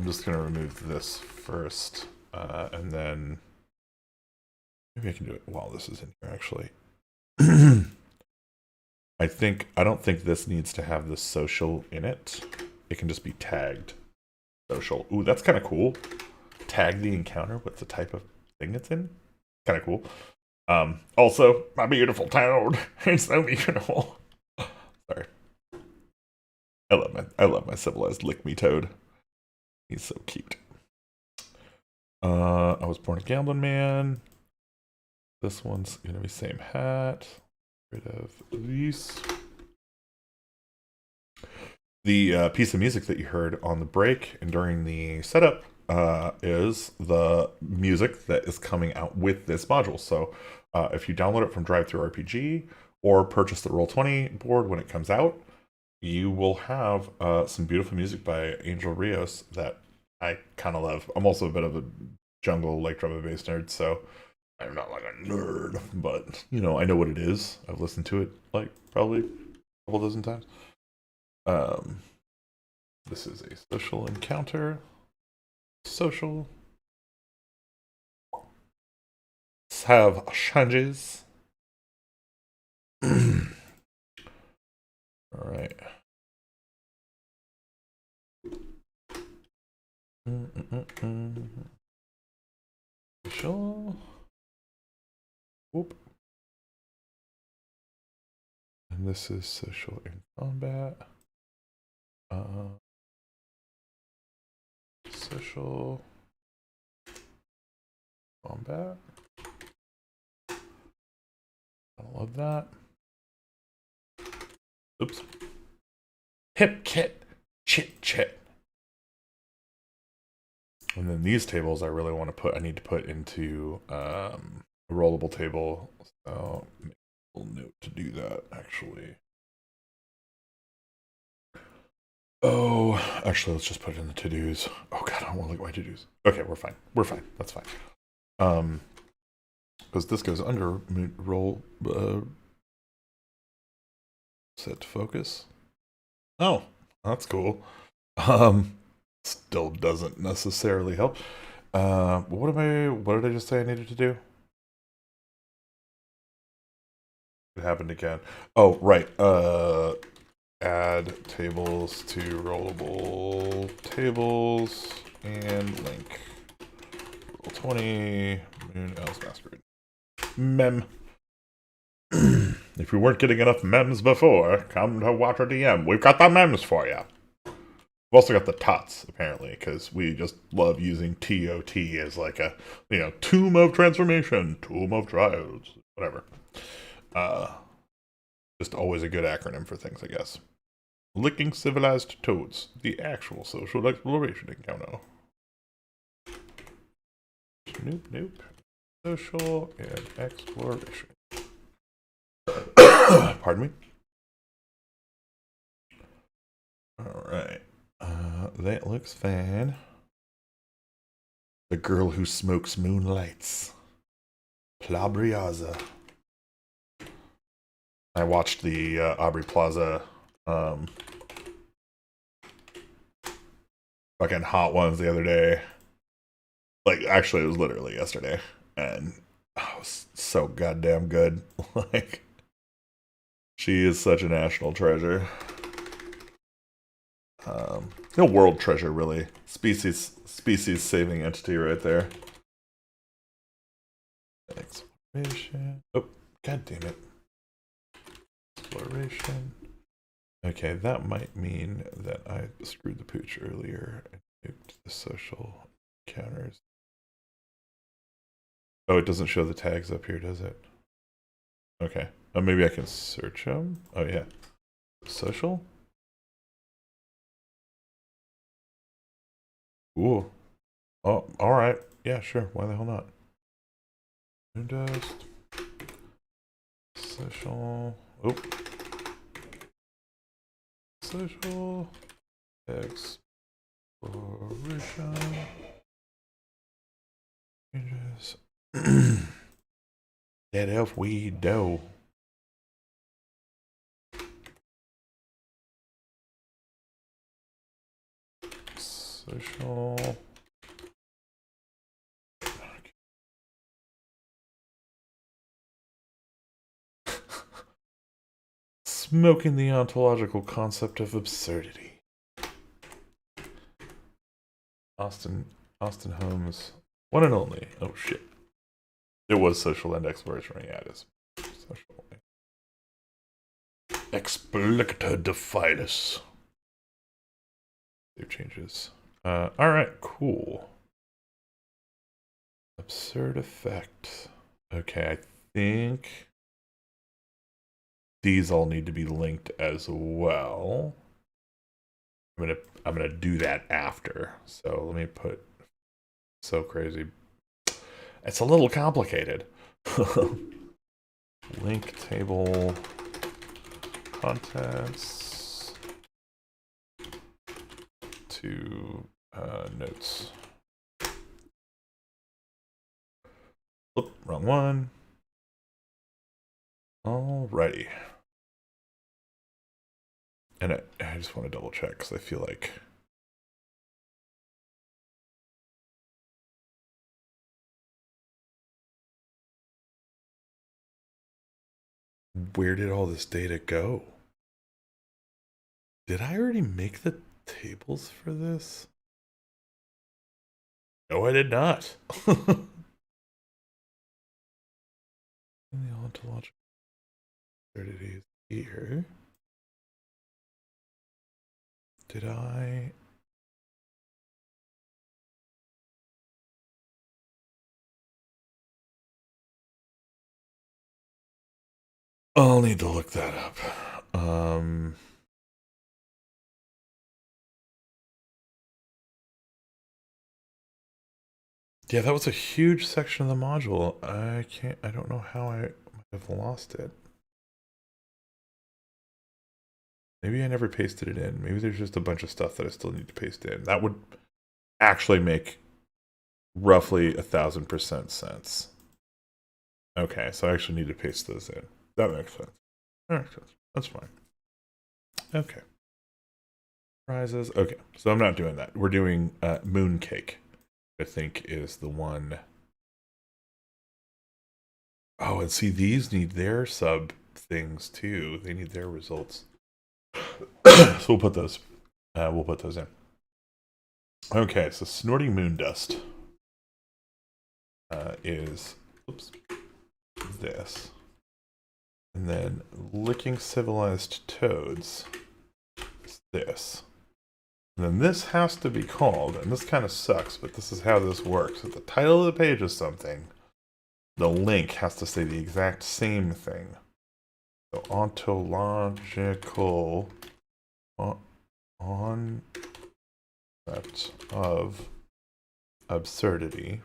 just going to remove this first. And then maybe I can do it while this is in here, actually. I don't think this needs to have the social in it. It can just be tagged social. Ooh, that's kind of cool. Tag the encounter with the type of thing it's in. Kind of cool. Also, my beautiful toad. It's so beautiful. Sorry. I love my civilized lick me toad. He's so cute. I was born a gambling man. This one's gonna be same hat. Rid of these. The piece of music that you heard on the break and during the setup is the music that is coming out with this module. So if you download it from DriveThruRPG or purchase the Roll20 board when it comes out, you will have some beautiful music by Angel Rios that I kind of love. I'm also a bit of a jungle electro bass nerd, so I'm not like a nerd, but you know, I know what it is. I've listened to it like probably a couple dozen times. This is a social encounter. Social. Let's have changes. All right. Sure. Whoop. And this is social in combat. Social combat. I love that. Oops. Hip kit. Chit chit. And then these tables I really want to put, I need to put into a rollable table. So make a little note to do that actually. Oh, actually, let's just put it in the to-dos. Oh god, I don't want to look at my to-dos. Okay, we're fine. We're fine. That's fine. Because this goes under roll set to focus. Oh, that's cool. Still doesn't necessarily help. What did I just say I needed to do? It happened again. Oh, right. Add tables to rollable tables and link. Roll 20 Moon Elves Masquerade. Mem. If you weren't getting enough mems before, come to Water DM. We've got the mems for you. We've also got the tots, apparently, because we just love using TOT as like a, Tomb of Transformation, Tomb of Trials, whatever. Just always a good acronym for things, I guess. Licking Civilized Toads, the actual social exploration encounter. Nope. Social and exploration. Pardon me? Alright. That looks fine. The girl who smokes moonlights. Plabriaza. I watched the Aubrey Plaza fucking Hot Ones the other day. Like, actually, it was literally yesterday. And it was so goddamn good. Like, she is such a national treasure. World treasure, really. Species saving entity right there. Exploration. Oh, god damn it. Exploration. Okay, that might mean that I screwed the pooch earlier and nuked the social counters. Oh, it doesn't show the tags up here, does it? Okay. Oh, maybe I can search them. Oh, yeah. Social? Ooh. Oh, alright. Yeah, sure. Why the hell not? Moondust. Social. Oh. Social. Exploration. Changes. That elf we do. Social. Smoking the ontological concept of absurdity. Austin Holmes. One and only. Oh shit. It was social and exploration. Yeah, it is. Social. Explicta Defidus. Save changes. Alright, cool. Absurd effect. Okay, I think these all need to be linked as well. I'm gonna do that after. So let me put so crazy. It's a little complicated. Link table contents to notes. Oop, wrong one. Alrighty. And I just want to double check because I feel like Where did all this data go? Did I already make the tables for this? No, I did not. The ontological absurdities here. Did I? I'll need to look that up. Yeah, that was a huge section of the module. I don't know how I might have lost it. Maybe I never pasted it in. Maybe there's just a bunch of stuff that I still need to paste in. That would actually make roughly 1000% sense. Okay, so I actually need to paste those in. That makes sense. That makes sense. That's fine. Okay. Prizes. Okay, so I'm not doing that. We're doing Mooncake, I think is the one. Oh, and see, these need their sub things too. They need their results. So we'll put those. We'll put those in. Okay, so snorting moon dust is this, and then licking civilized toads is this. And then this has to be called, and this kind of sucks, but this is how this works. If the title of the page is something, the link has to say the exact same thing. So ontological concept of absurdity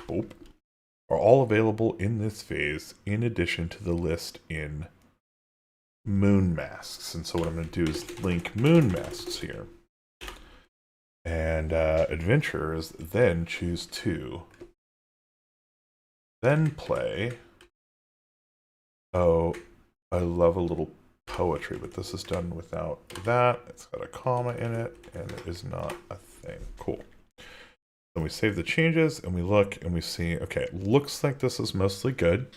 are all available in this phase in addition to the list in moon masks. And so what I'm going to do is link moon masks here. And adventurers then choose to then play. Oh, I love a little poetry, but this is done without that. It's got a comma in it, and it is not a thing. Cool. Then we save the changes, and we look, and we see, okay, it looks like this is mostly good.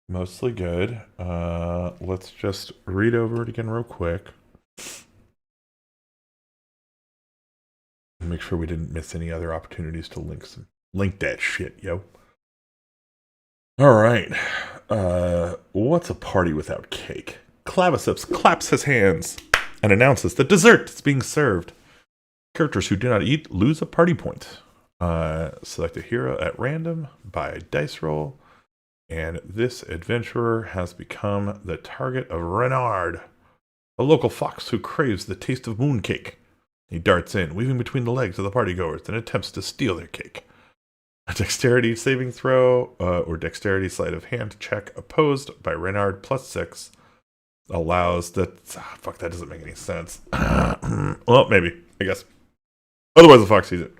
Mostly good. Let's just read over it again real quick. Make sure we didn't miss any other opportunities to link that shit, yo. All right. What's a party without cake? Claviceps claps his hands and announces the dessert is being served. Characters who do not eat lose a party point. Select a hero at random by a dice roll. And this adventurer has become the target of Renard, a local fox who craves the taste of mooncake. He darts in, weaving between the legs of the partygoers, and attempts to steal their cake. A dexterity saving throw or dexterity sleight of hand check opposed by Renard +6 allows that. Fuck, that doesn't make any sense. Well, maybe, I guess. Otherwise, the fox sees it.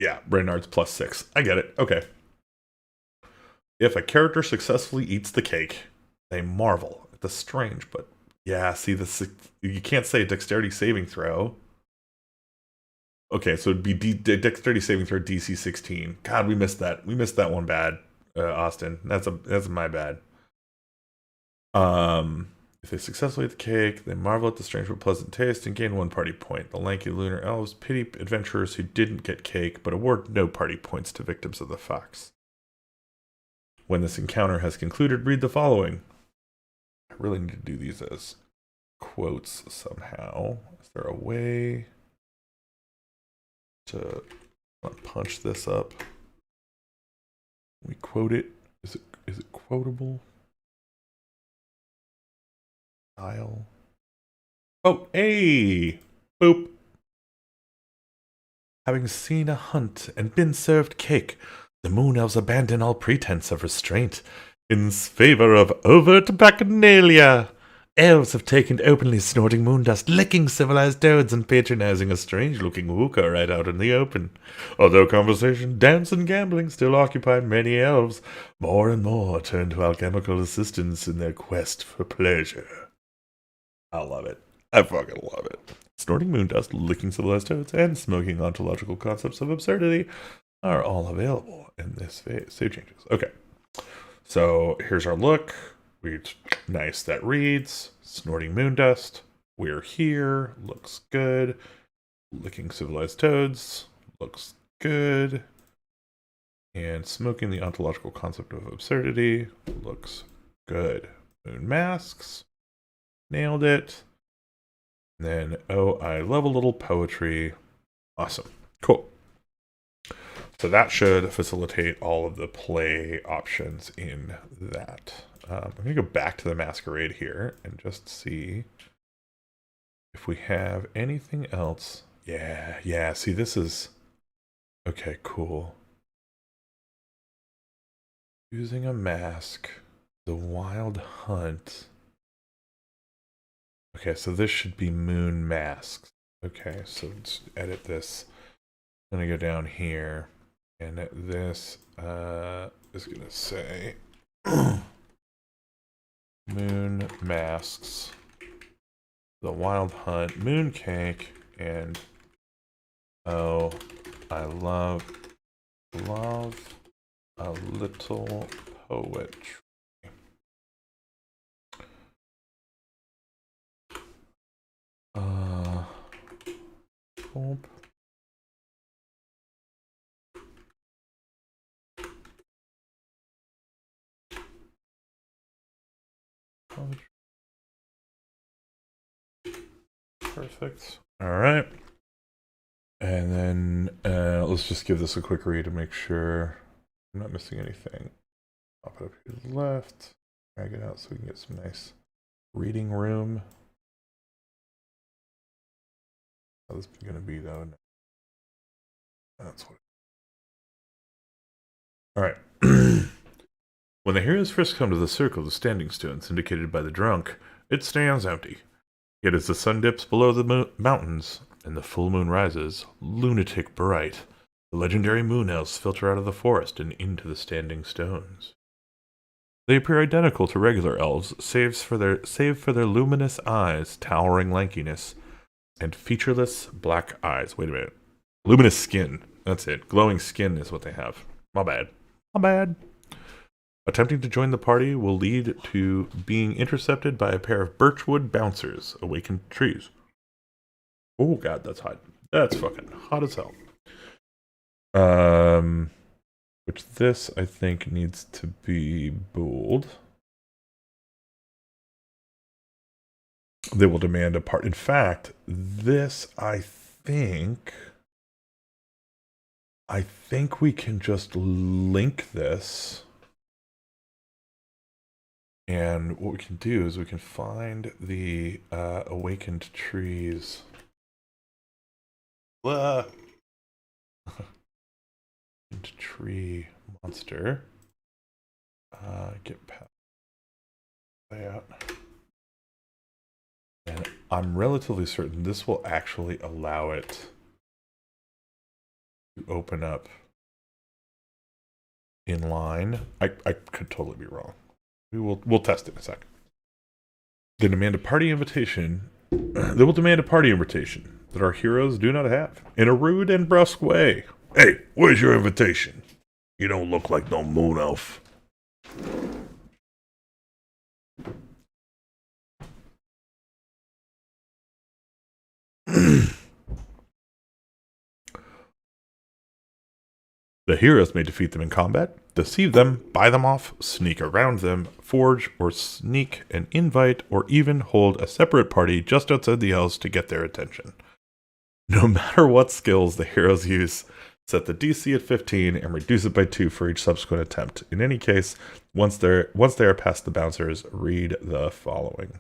Yeah, Renard's +6. I get it. Okay. If a character successfully eats the cake, they marvel at the strange, but yeah, see, this you can't say a dexterity saving throw. Okay, so it'd be dexterity saving throw DC 16. God, we missed that. We missed that one bad, Austin. That's my bad. If they successfully eat the cake, they marvel at the strange but pleasant taste and gain 1 party point. The lanky lunar elves pity adventurers who didn't get cake, but award no party points to victims of the fox. When this encounter has concluded, read the following. I really need to do these as quotes somehow. Is there a way to punch this up? We quote it. Is it quotable? Style. Oh, hey! Boop. Having seen a hunt and been served cake, the moon elves abandon all pretense of restraint in favor of overt bacchanalia. Elves have taken to openly snorting moon dust, licking civilized toads, and patronizing a strange-looking hookah right out in the open. Although conversation, dance, and gambling still occupy many elves, more and more turn to alchemical assistance in their quest for pleasure. I love it. I fucking love it. Snorting moon dust, licking civilized toads, and smoking ontological concepts of absurdity are all available in this phase. Save changes. Okay. So here's our look. Nice, that reads. Snorting moon dust. We're here. Looks good. Licking civilized toads. Looks good. And smoking the ontological concept of absurdity. Looks good. Moon masks. Nailed it. And then, oh, I love a little poetry. Awesome. Cool. So that should facilitate all of the play options in that. I'm going to go back to the masquerade here and just see if we have anything else. Yeah, see, this is... Okay, cool. Using a mask. The wild hunt. Okay, so this should be moon masks. Okay, so let's edit this. I'm going to go down here. And this is going to say... moon masks, the wild hunt, moon cake, and oh, I love a little poetry. Boop. Perfect. All right. And then let's just give this a quick read to make sure I'm not missing anything. Pop it up here to the left. Drag it out so we can get some nice reading room. How's this going to be though? That's what. All right. When the heroes first come to the circle of standing stones indicated by the drunk, it stands empty. Yet as the sun dips below the mountains and the full moon rises, lunatic bright, the legendary moon elves filter out of the forest and into the standing stones. They appear identical to regular elves, save for their luminous eyes, towering lankiness, and featureless black eyes. Wait a minute. Luminous skin. That's it. Glowing skin is what they have. My bad. My bad. Attempting to join the party will lead to being intercepted by a pair of birchwood bouncers, awakened trees. Oh god, that's hot. That's fucking hot as hell. Which this, I think, needs to be bold. They will demand a part. In fact, this, I think we can just link this. And what we can do is we can find the awakened trees. Tree monster. Get past that. And I'm relatively certain this will actually allow it to open up in line. I could totally be wrong. We'll test it in a sec. They demand a party invitation. They will demand a party invitation that our heroes do not have in a rude and brusque way. Hey, where's your invitation? You don't look like no moon elf. The heroes may defeat them in combat, deceive them, buy them off, sneak around them, forge or sneak an invite, or even hold a separate party just outside the elves to get their attention. No matter what skills the heroes use, set the DC at 15 and reduce it by 2 for each subsequent attempt. In any case, once they are past the bouncers, read the following.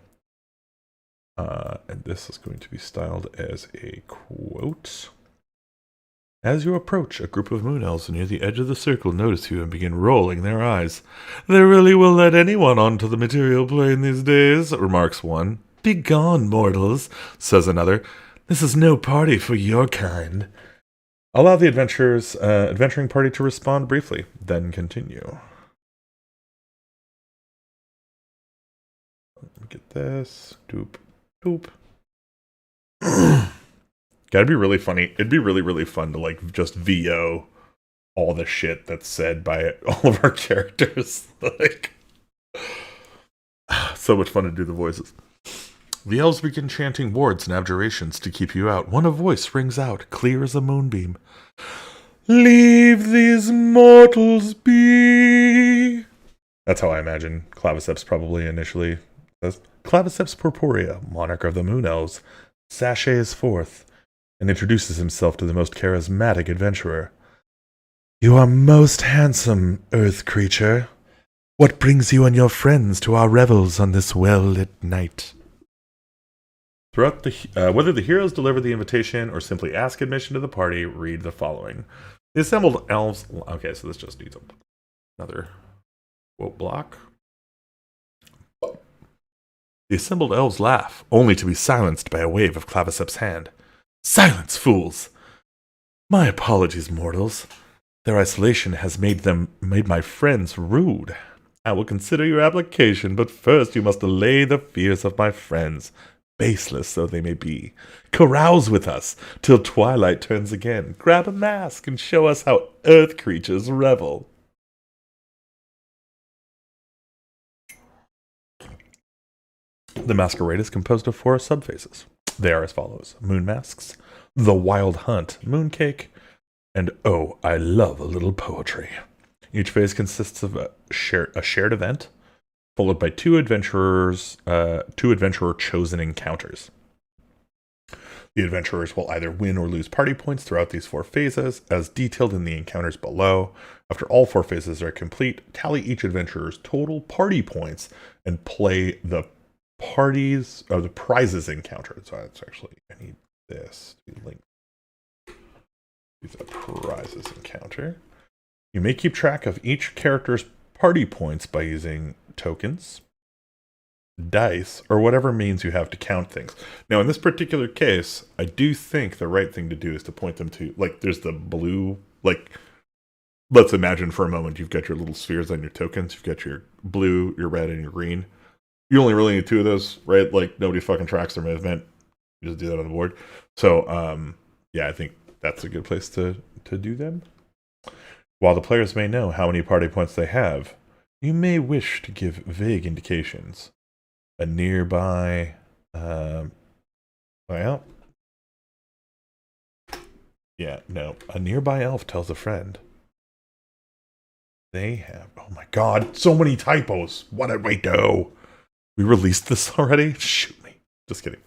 And this is going to be styled as a quote. As you approach, a group of moon elves near the edge of the circle notice you and begin rolling their eyes. They really will let anyone onto the material plane these days, remarks one. Begone, mortals, says another. This is no party for your kind. Allow the adventuring party to respond briefly, then continue. Let me get this. Doop. Doop. Gotta be really funny. It'd be really, really fun to, like, just VO all the shit that's said by all of our characters. Like, so much fun to do the voices. The elves begin chanting words and abjurations to keep you out. One a voice rings out, clear as a moonbeam. Leave these mortals be. That's how I imagine Claviceps probably initially says. Claviceps Purpurea, monarch of the Moon Elves, sashays forth and introduces himself to the most charismatic adventurer. You are most handsome, earth creature. What brings you and your friends to our revels on this well-lit night? Throughout the whether the heroes deliver the invitation or simply ask admission to the party, read the following. The assembled elves... Okay, so this just needs another quote block. The assembled elves laugh, only to be silenced by a wave of Claviceps' hand. Silence, fools! My apologies, mortals. Their isolation has made my friends rude. I will consider your application, but first you must allay the fears of my friends, baseless though they may be. Carouse with us till twilight turns again. Grab a mask and show us how earth creatures revel. The masquerade is composed of 4 subphases. They are as follows: moon masks, the wild hunt, mooncake, and oh, I love a little poetry. Each phase consists of a shared event, followed by two adventurer chosen encounters. The adventurers will either win or lose party points throughout these 4 phases, as detailed in the encounters below. After all 4 phases are complete, tally each adventurer's total party points and play the prizes encountered. So it's actually, I need this to be linked. Use a prizes encounter. You may keep track of each character's party points by using tokens, dice, or whatever means you have to count things. Now, in this particular case, I do think the right thing to do is to point them to, like, there's the blue, like, let's imagine for a moment you've got your little spheres on your tokens. You've got your blue, your red, and your green. You only really need 2 of those, right? Like, nobody fucking tracks their movement. You just do that on the board. So, yeah, I think that's a good place to do them. While the players may know how many party points they have, you may wish to give vague indications. A nearby, a nearby elf tells a friend. They have, oh my god, so many typos. What did we do? We released this already? Shoot me. Just kidding.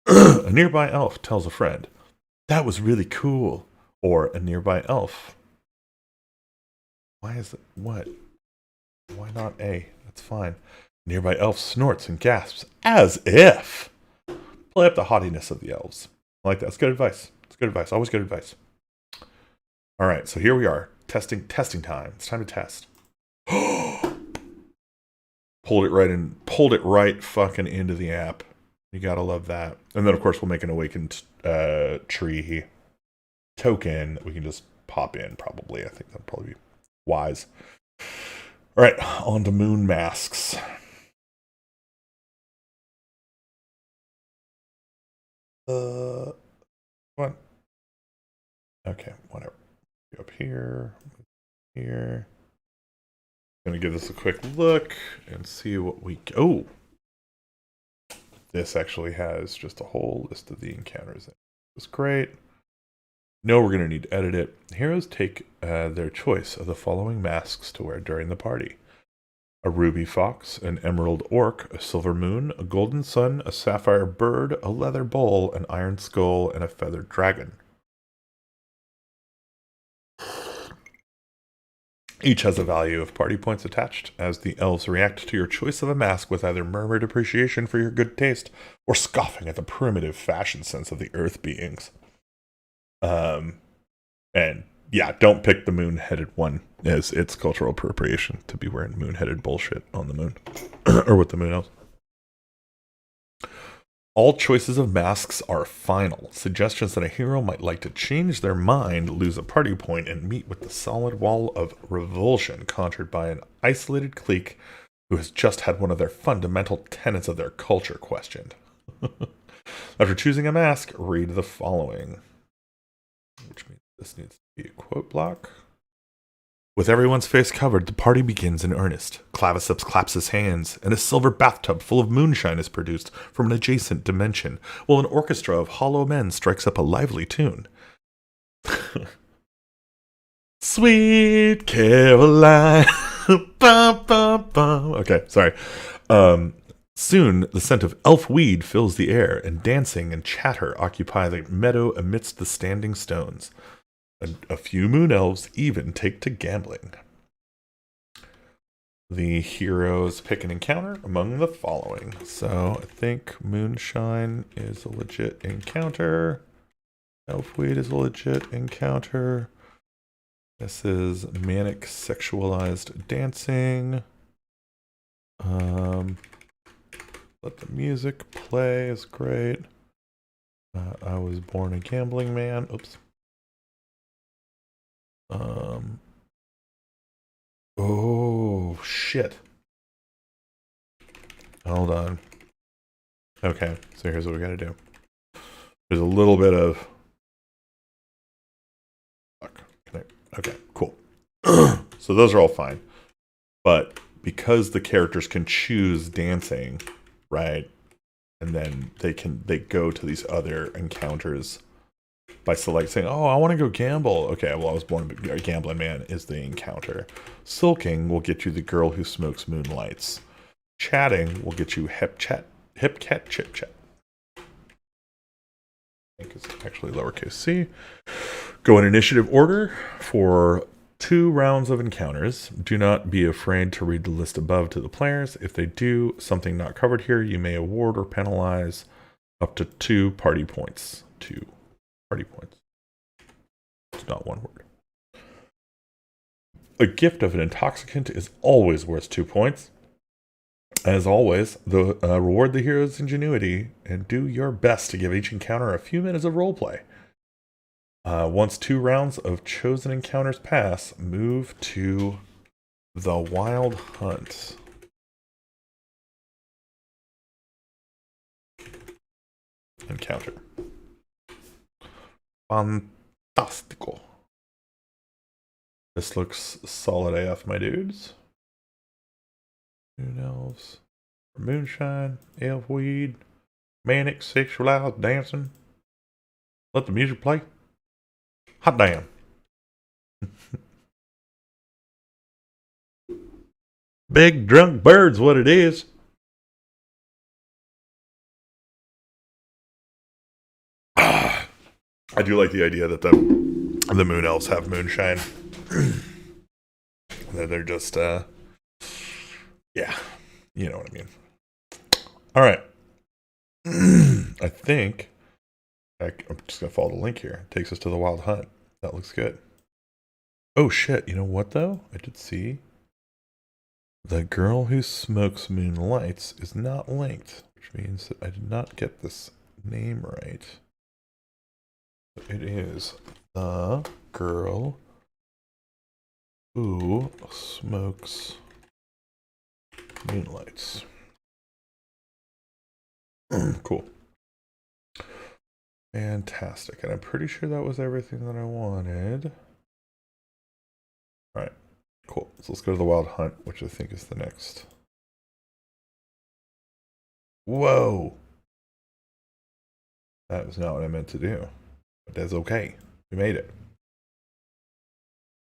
A nearby elf tells a friend. That was really cool. Or a nearby elf. Why is it? What? Why not A? That's fine. Nearby elf snorts and gasps, as if. Play up the haughtiness of the elves. I like that. That's good advice. It's good advice. Always good advice. All right, so here we are. Testing time. It's time to test. Pulled it right fucking into the app. You gotta love that. And then of course we'll make an awakened tree token that we can just pop in probably. I think that'll probably be wise. All right, on to moon masks. What? Okay, whatever. Go up here. Here. Gonna give this a quick look and see what we... Oh! This actually has just a whole list of the encounters. It's great. No, we're gonna need to edit it. Heroes take their choice of the following masks to wear during the party. A ruby fox, an emerald orc, a silver moon, a golden sun, a sapphire bird, a leather bull, an iron skull, and a feathered dragon. Each has a value of party points attached, as the elves react to your choice of a mask with either murmured appreciation for your good taste or scoffing at the primitive fashion sense of the earth beings. And yeah, don't pick the moon-headed one, as it's cultural appropriation to be wearing moon-headed bullshit on the moon. Or with the moon elves. All choices of masks are final. Suggestions that a hero might like to change their mind lose a party point and meet with the solid wall of revulsion conjured by an isolated clique who has just had one of their fundamental tenets of their culture questioned. After choosing a mask, read the following. Which means this needs to be a quote block. With everyone's face covered, the party begins in earnest. Claviceps claps his hands, and a silver bathtub full of moonshine is produced from an adjacent dimension, while an orchestra of hollow men strikes up a lively tune. Sweet Caroline. Bum, bum, bum. Okay, sorry. Soon, the scent of elf weed fills the air, and dancing and chatter occupy the meadow amidst the standing stones. A few moon elves even take to gambling. The heroes pick an encounter among the following. So I think moonshine is a legit encounter. Elfweed is a legit encounter. This is manic sexualized dancing. Let the music play is great. I was born a gambling man. Oops. Oh, shit. Hold on. Okay, so here's what we gotta do. There's a little bit of... Fuck. Okay, cool. So those are all fine. But because the characters can choose dancing, right? And then they go to these other encounters by saying, oh, I want to go gamble. Okay, well, I was born a gambling man is the encounter. Sulking will get you the girl who smokes moonlights. Chatting will get you hip cat chip chat. I think it's actually lowercase c. Go in initiative order for 2 rounds of encounters. Do not be afraid to read the list above to the players. If they do something not covered here, you may award or penalize up to 2 party points. 2 party points. It's not one word. A gift of an intoxicant is always worth 2 points. As always, reward the hero's ingenuity and do your best to give each encounter a few minutes of roleplay. Once 2 rounds of chosen encounters pass, move to the Wild Hunt. Encounter. Fantastical. This looks solid AF, my dudes. Moon elves. Moonshine, elf weed, manic sexualized dancing. Let the music play. Hot damn. Big drunk bird's what it is. I do like the idea that the moon elves have moonshine. They're just, yeah, you know what I mean. All right. I think I'm just going to follow the link here. It takes us to the Wild Hunt. That looks good. Oh, shit. You know what, though? I did see the girl who smokes moonlights is not linked, which means that I did not get this name right. It is the girl who smokes moonlights. Cool. Fantastic. And I'm pretty sure that was everything that I wanted. Alright. Cool. So let's go to the Wild Hunt, which I think is the next. Whoa! That was not what I meant to do. But that's okay. We made it.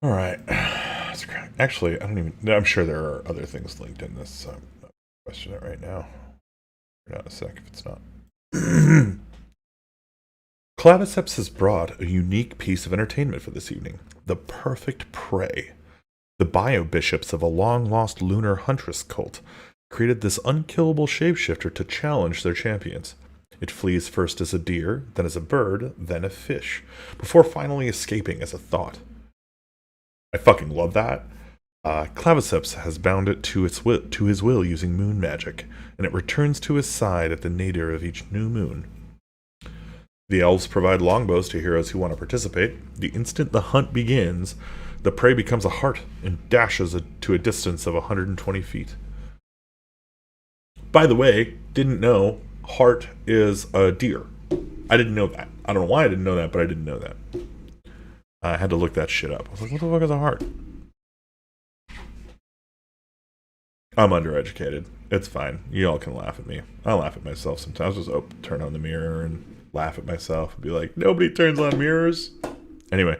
Alright. Actually, I don't even... I'm sure there are other things linked in this, so I'm not questioning it right now. Not a sec if it's not. Claviceps has brought a unique piece of entertainment for this evening. The perfect prey. The bio-bishops of a long-lost lunar huntress cult created this unkillable shapeshifter to challenge their champions. It flees first as a deer, then as a bird, then a fish, before finally escaping as a thought. I fucking love that. Claviceps has bound it to his will using moon magic, and it returns to his side at the nadir of each new moon. The elves provide longbows to heroes who want to participate. The instant the hunt begins, the prey becomes a hart and dashes to a distance of 120 feet. By the way, didn't know, hart is a deer. I didn't know that. I don't know why I didn't know that, but I didn't know that. I had to look that shit up. I was like, what the fuck is a hart? I'm undereducated. It's fine. You all can laugh at me. I laugh at myself sometimes. Just turn on the mirror and laugh at myself and be like, nobody turns on mirrors. Anyway,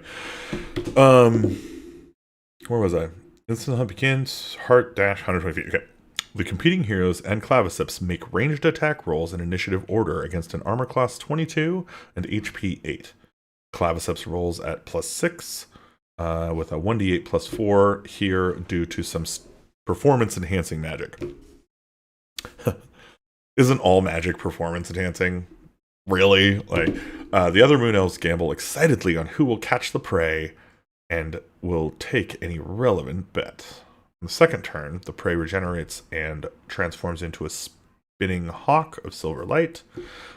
where was I? Instant hunt begins. Heart dash 120 feet. Okay. The competing heroes and claviceps make ranged attack rolls in initiative order against an armor class 22 and HP 8. Claviceps rolls at +6 with a 1d8 +4 here due to some performance enhancing magic. Isn't all magic performance enhancing? Really? Like, the other moon elves gamble excitedly on who will catch the prey and will take any relevant bet. On the second turn, the prey regenerates and transforms into a spinning hawk of silver light,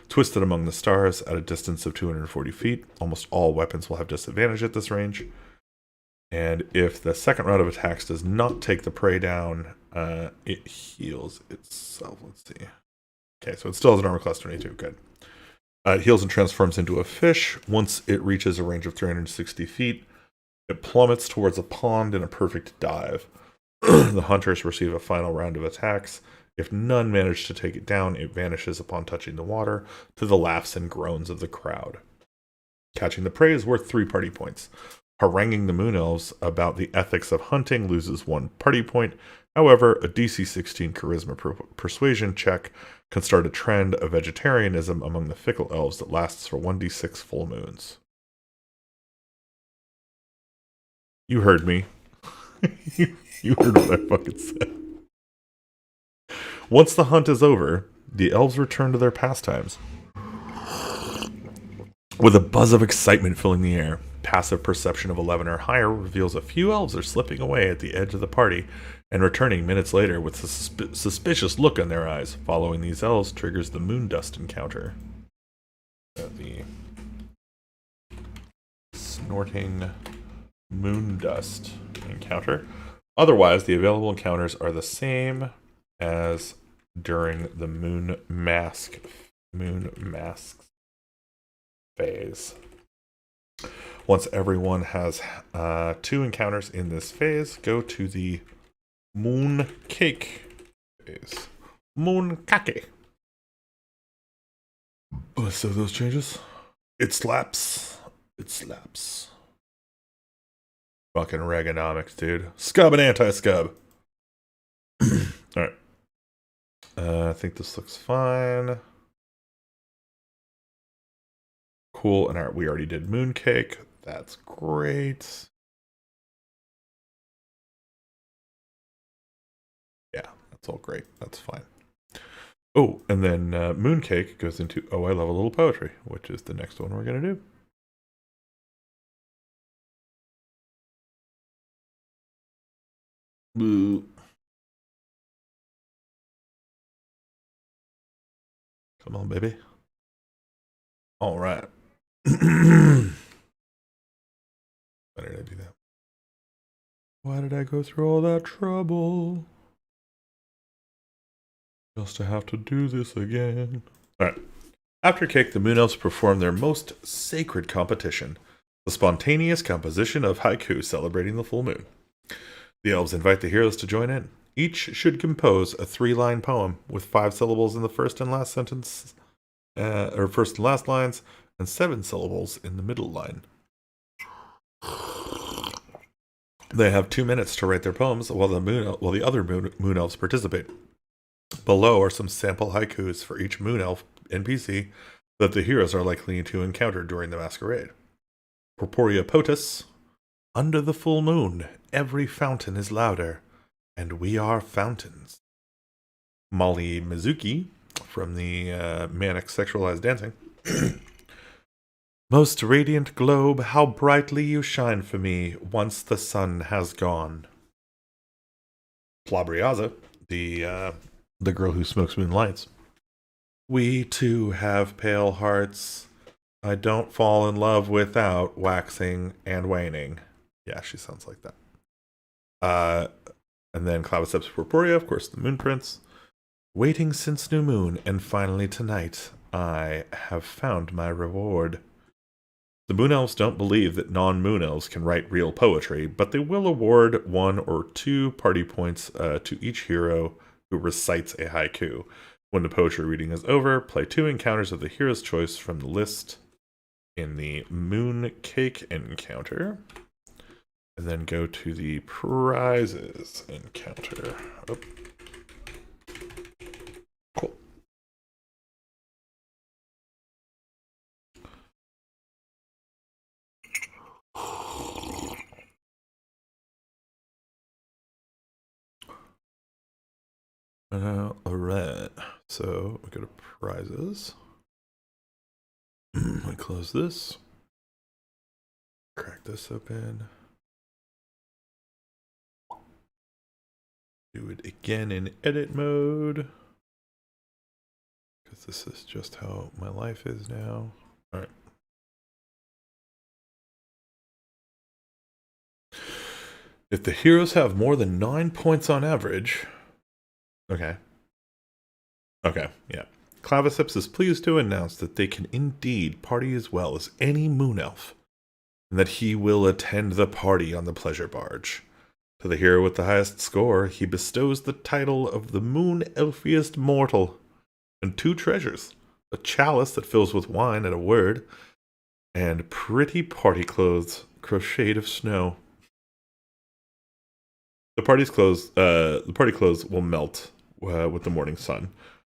twisted among the stars at a distance of 240 feet. Almost all weapons will have disadvantage at this range. And if the second round of attacks does not take the prey down, it heals itself. Let's see. Okay, so it still has an armor class 22. Good. It heals and transforms into a fish. Once it reaches a range of 360 feet, it plummets towards a pond in a perfect dive. The hunters receive a final round of attacks. If none manage to take it down, it vanishes upon touching the water, to the laughs and groans of the crowd. Catching the prey is worth 3 party points. Haranguing the moon elves about the ethics of hunting loses 1 party point. However, a DC 16 charisma persuasion check can start a trend of vegetarianism among the fickle elves that lasts for 1d6 full moons. You heard me. You heard what I fucking said. Once the hunt is over, the elves return to their pastimes. With a buzz of excitement filling the air, passive perception of 11 or higher reveals a few elves are slipping away at the edge of the party and returning minutes later with a suspicious look in their eyes. Following these elves triggers the moon dust encounter. The snorting moon dust encounter. Otherwise, the available encounters are the same as during the moon masks phase. Once everyone has 2 encounters in this phase, go to the moon cake phase. Moon kake. Let's save those changes. It slaps. It slaps. Fucking Reaganomics, dude. Scub and anti-scub. Alright. I think this looks fine. Cool. And we already did mooncake. That's great. Yeah, that's all great. That's fine. Oh, and then mooncake goes into Oh, I Love a Little Poetry, which is the next one we're going to do. Boo. Come on, baby. All right. Why did I do that? Why did I go through all that trouble? Just to have to do this again. Alright. After cake, the moon elves perform their most sacred competition, the spontaneous composition of haiku celebrating the full moon. The elves invite the heroes to join in. Each should compose a 3-line poem with 5 syllables in the first and last sentence, or first and last lines, and 7 syllables in the middle line. They have 2 minutes to write their poems while the other moon elves participate. Below are some sample haikus for each moon elf NPC that the heroes are likely to encounter during the masquerade. Corporea potus. Under the full moon, every fountain is louder, and we are fountains. Molly Mizuki, from the Manic Sexualized Dancing. Most radiant globe, how brightly you shine for me once the sun has gone. Flabriaza, the girl who smokes moonlights. We too have pale hearts. I don't fall in love without waxing and waning. Yeah, she sounds like that. And then Claviceps Purpurea, of course, the Moon Prince. Waiting since new moon, and finally tonight, I have found my reward. The Moon Elves don't believe that non-Moon Elves can write real poetry, but they will award 1 or 2 party points to each hero who recites a haiku. When the poetry reading is over, play 2 encounters of the hero's choice from the list in the Moon Cake encounter, and then go to the prizes encounter. Oh. Cool. Alright, so we go to prizes. I close this. Crack this open. Do it again in edit mode. Because this is just how my life is now. Alright. If the heroes have more than 9 points on average... Okay. Okay, yeah. Claviceps is pleased to announce that they can indeed party as well as any moon elf, and that he will attend the party on the pleasure barge. To the hero with the highest score, he bestows the title of the moon elfiest mortal, and 2 treasures, a chalice that fills with wine at a word, and pretty party clothes crocheted of snow. The party clothes will melt with the morning sun,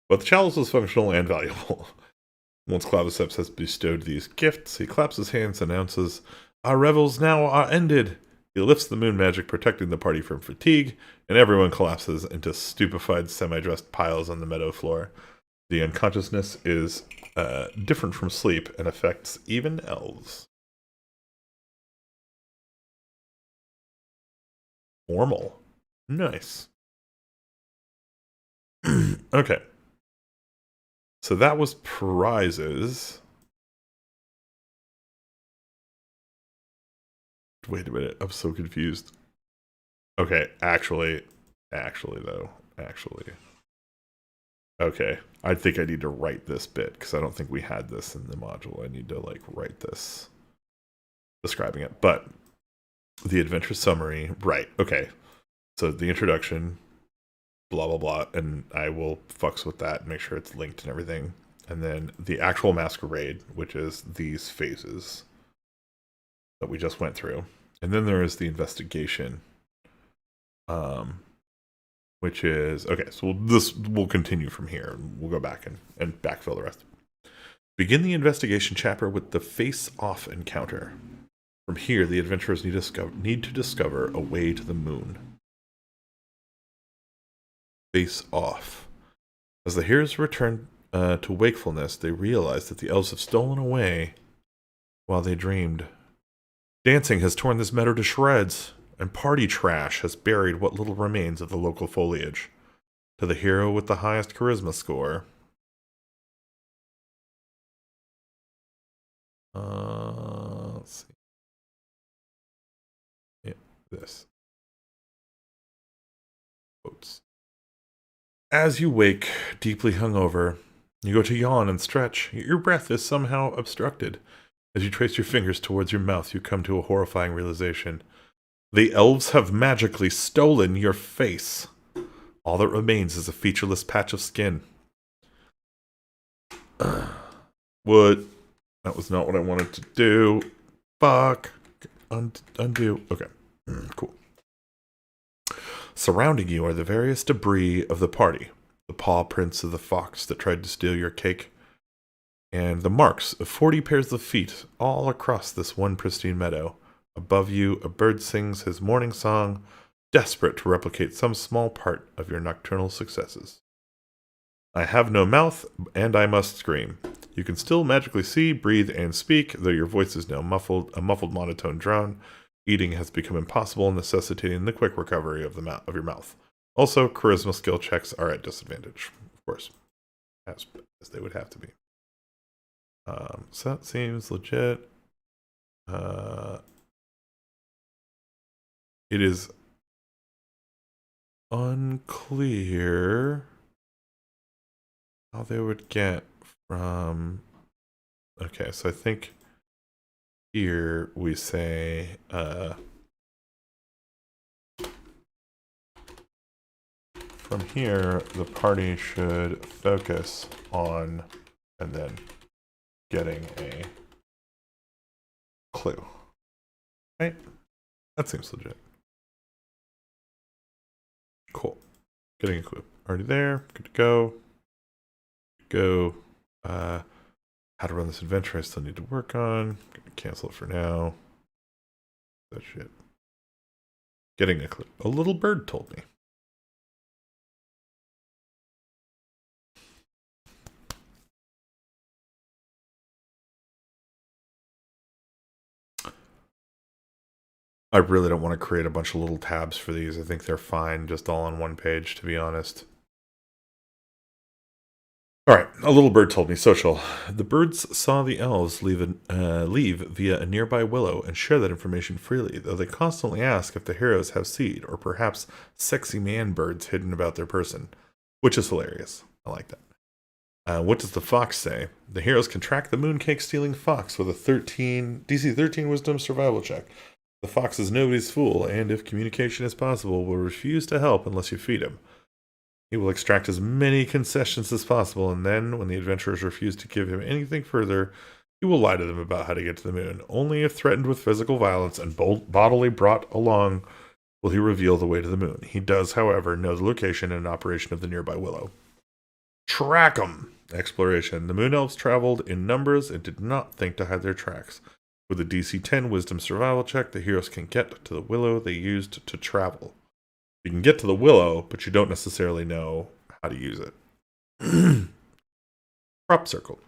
but the chalice is functional and valuable. Once Claviceps has bestowed these gifts, he claps his hands and announces, "Our revels now are ended." He lifts the moon magic, protecting the party from fatigue, and everyone collapses into stupefied, semi-dressed piles on the meadow floor. The unconsciousness is different from sleep and affects even elves. Formal. Nice. Okay. So that was prizes. Wait a minute, I'm so confused. Okay, actually. Okay, I think I need to write this bit, because I don't think we had this in the module. I need to, like, write this, describing it. But, the adventure summary, right, okay. So, the introduction, blah, blah, blah, and I will fucks with that and make sure it's linked and everything. And then the actual masquerade, which is these phases that we just went through. And then there is the investigation, which is, okay, so this will continue from here. We'll go back and backfill the rest. Begin the investigation chapter with the face-off encounter. From here, the adventurers need to discover a way to the moon. Face-off. As the heroes return to wakefulness, they realize that the elves have stolen away while they dreamed. Dancing has torn this meadow to shreds, and party trash has buried what little remains of the local foliage. To the hero with the highest charisma score. Let's see. Yeah, this. Quotes. As you wake, deeply hungover, you go to yawn and stretch. Your breath is somehow obstructed. As you trace your fingers towards your mouth, you come to a horrifying realization. The elves have magically stolen your face. All that remains is a featureless patch of skin. What? That was not what I wanted to do. Fuck. Undo. Okay. Cool. Surrounding you are the various debris of the party. The paw prints of the fox that tried to steal your cake. And the marks of 40 pairs of feet all across this one pristine meadow. Above you, a bird sings his morning song, desperate to replicate some small part of your nocturnal successes. I have no mouth, and I must scream. You can still magically see, breathe, and speak, though your voice is now a muffled monotone drone. Eating has become impossible, necessitating the quick recovery of your mouth. Also, charisma skill checks are at disadvantage, of course, as they would have to be. So that seems legit. It is unclear how they would get from... Okay, so I think here we say from here the party should focus on and then getting a clue. Right? That seems legit. Cool. Getting a clue. Already there. Good to go. Go. How to run this adventure I still need to work on. Gonna cancel it for now. That shit. Getting a clue. A little bird told me. I really don't want to create a bunch of little tabs for these. I think they're fine just all on one page, to be honest. All right, a little bird told me, social. The birds saw the elves leave via a nearby willow and share that information freely, though they constantly ask if the heroes have seed or perhaps sexy man birds hidden about their person, which is hilarious. I like that. What does the fox say? The heroes can track the mooncake stealing fox with a DC 13 wisdom survival check. The fox is nobody's fool, and if communication is possible, will refuse to help unless you feed him. He will extract as many concessions as possible, and then, when the adventurers refuse to give him anything further, he will lie to them about how to get to the moon. Only if threatened with physical violence and bodily brought along will he reveal the way to the moon. He does, however, know the location and operation of the nearby willow. Track 'em! Exploration. The moon elves traveled in numbers and did not think to hide their tracks. With a DC 10 wisdom survival check, the heroes can get to the willow they used to travel. You can get to the willow, but you don't necessarily know how to use it. Crop circle.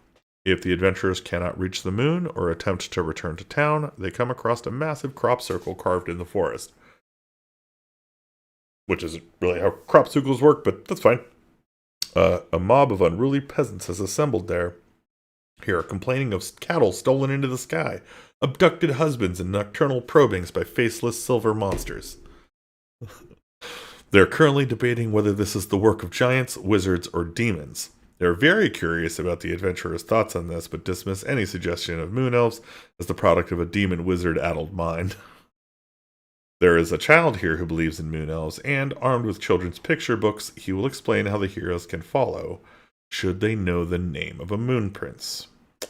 If the adventurers cannot reach the moon or attempt to return to town, they come across a massive crop circle carved in the forest. Which isn't really how crop circles work, but that's fine. A mob of unruly peasants has assembled there. Here are complaining of cattle stolen into the sky, abducted husbands, and nocturnal probings by faceless silver monsters. They're currently debating whether this is the work of giants, wizards, or demons. They're very curious about the adventurers' thoughts on this, but dismiss any suggestion of moon elves as the product of a demon-wizard-addled mind. There is a child here who believes in moon elves, and, armed with children's picture books, he will explain how the heroes can follow, should they know the name of a moon prince.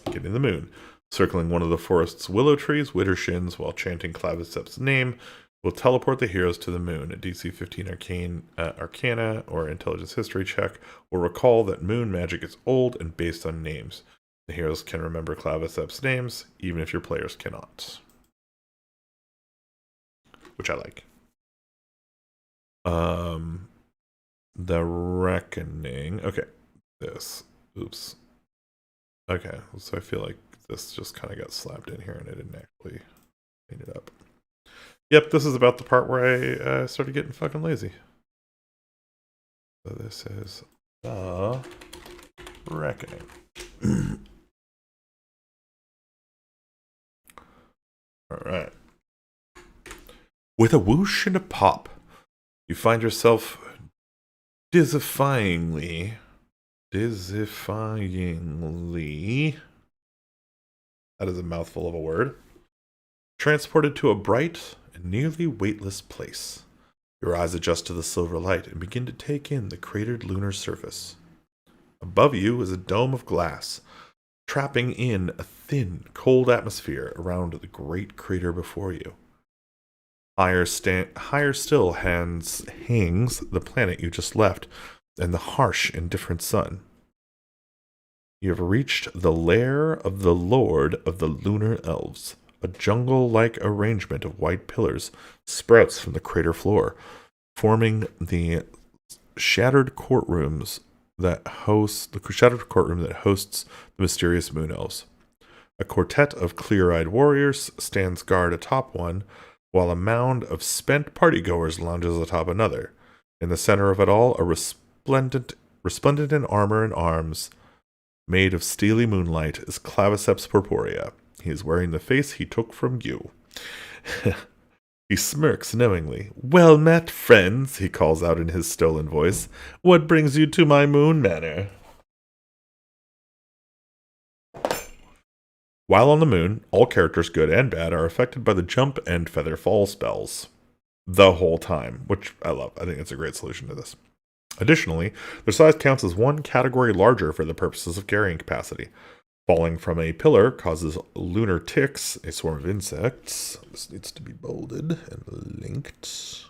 Getting the moon. Circling one of the forest's willow trees, Widdershins, while chanting Clavisep's name, will teleport the heroes to the moon. A DC 15 Arcana or Intelligence History check will recall that moon magic is old and based on names. The heroes can remember Clavisep's names, even if your players cannot. Which I like. The Reckoning. Okay. This. Oops. Okay, so I feel like this just kind of got slapped in here and I didn't actually clean it up. Yep, this is about the part where I started getting fucking lazy. So this is the Reckoning. Alright. With a whoosh and a pop, you find yourself dizzyfyingly, that is a mouthful of a word, transported to a bright and nearly weightless place. Your eyes adjust to the silver light and begin to take in the cratered lunar surface. Above you is a dome of glass, trapping in a thin, cold atmosphere around the great crater before you. Higher still hangs the planet you just left, and the harsh, indifferent sun. You have reached the lair of the Lord of the Lunar Elves. A jungle-like arrangement of white pillars sprouts from the crater floor, forming the shattered courtroom that hosts the mysterious Moon Elves. A quartet of clear-eyed warriors stands guard atop one, while a mound of spent partygoers lounges atop another. In the center of it all, a resplendent in armor and arms, made of steely moonlight, is Claviceps Purpurea. He is wearing the face he took from you. He smirks knowingly. "Well met, friends," he calls out in his stolen voice. "What brings you to my moon manor?" While on the moon, all characters, good and bad, are affected by the jump and feather fall spells the whole time, which I love. I think it's a great solution to this. Additionally, their size counts as one category larger for the purposes of carrying capacity. Falling from a pillar causes lunar ticks, a swarm of insects. This needs to be bolded and linked.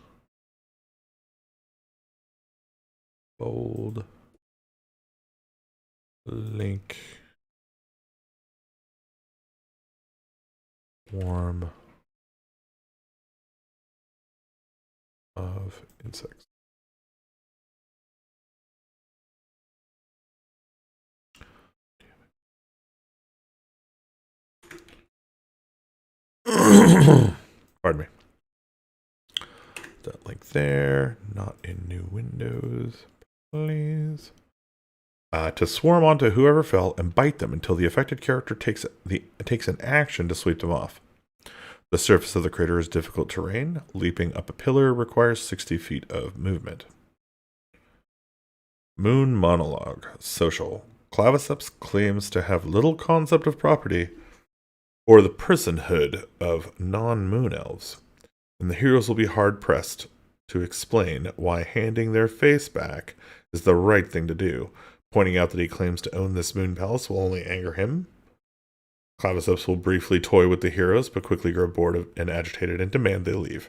Bold. Link. Swarm of insects. Pardon me. That link there, not in new windows, please. To swarm onto whoever fell and bite them until the affected character takes an action to sweep them off. The surface of the crater is difficult terrain. Leaping up a pillar requires 60 feet of movement. Moon monologue. Social. Claviceps claims to have little concept of property or the personhood of non-moon elves, and the heroes will be hard-pressed to explain why handing their face back is the right thing to do. Pointing out that he claims to own this moon palace will only anger him. Claviceps will briefly toy with the heroes, but quickly grow bored and agitated and demand they leave.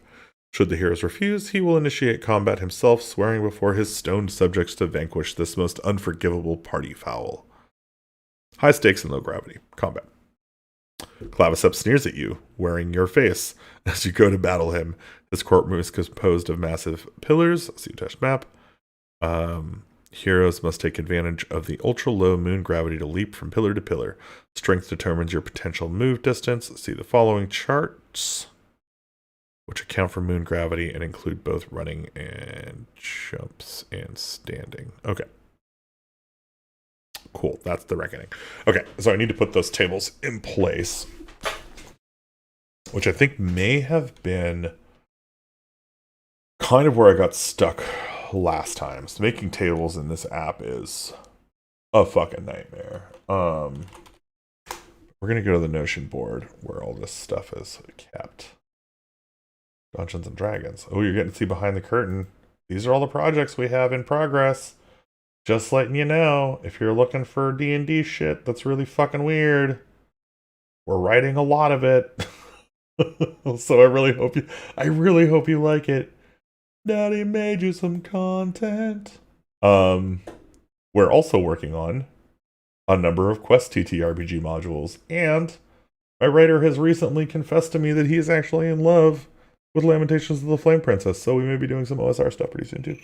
Should the heroes refuse, he will initiate combat himself, swearing before his stoned subjects to vanquish this most unforgivable party foul. High stakes and low gravity. Combat. Claviceps sneers at you, wearing your face, as you go to battle him. His courtroom is composed of massive pillars. See attached map. Heroes must take advantage of the ultra-low moon gravity to leap from pillar to pillar. Strength determines your potential move distance. See the following charts, which account for moon gravity and include both running and jumps and standing. Okay. Cool, that's the reckoning. Okay, so I need to put those tables in place, which I think may have been kind of where I got stuck last time. So making tables in this app is a fucking nightmare. We're gonna go to the Notion board where all this stuff is kept. Dungeons and Dragons. Oh, you're getting to see behind the curtain. These are all the projects we have in progress. Just letting you know, if you're looking for D&D shit that's really fucking weird, we're writing a lot of it. So I really hope you like it. Daddy made you some content. We're also working on a number of Quest TTRPG modules, and my writer has recently confessed to me that he is actually in love with Lamentations of the Flame Princess, so we may be doing some OSR stuff pretty soon too.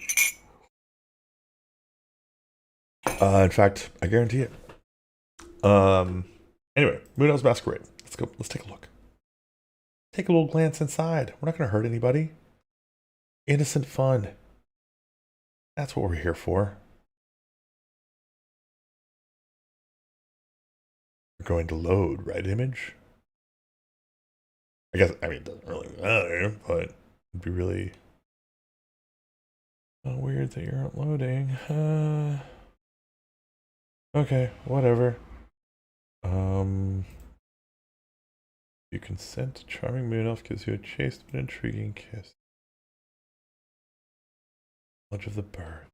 In fact, I guarantee it. Anyway, Moon Elves Masquerade. Let's go. Let's take a look. Take a little glance inside. We're not going to hurt anybody. Innocent fun. That's what we're here for. We're going to load, right, image? I mean, it doesn't really matter, but it'd be really weird that you're uploading. Okay, whatever. You consent. Charming moon elf gives you a chaste but intriguing kiss. Knowledge of the bird.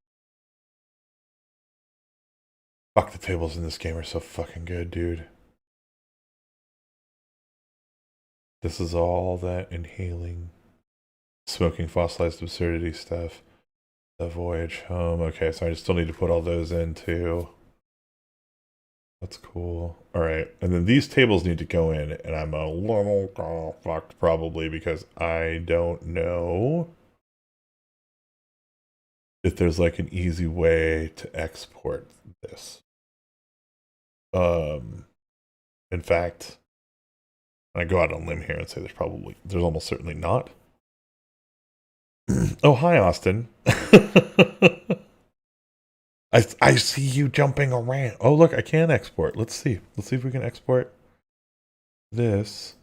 Fuck, the tables in this game are so fucking good, dude. This is all that inhaling, smoking fossilized absurdity stuff. The voyage home. Okay, so I still need to put all those in too. That's cool. Alright, and then these tables need to go in, and I'm a little fucked probably because I don't know if there's like an easy way to export this. In fact, I go out on a limb here and say there's almost certainly not. Oh, hi, Austin. I see you jumping around. Oh, look, I can export. Let's see. Let's see if we can export this.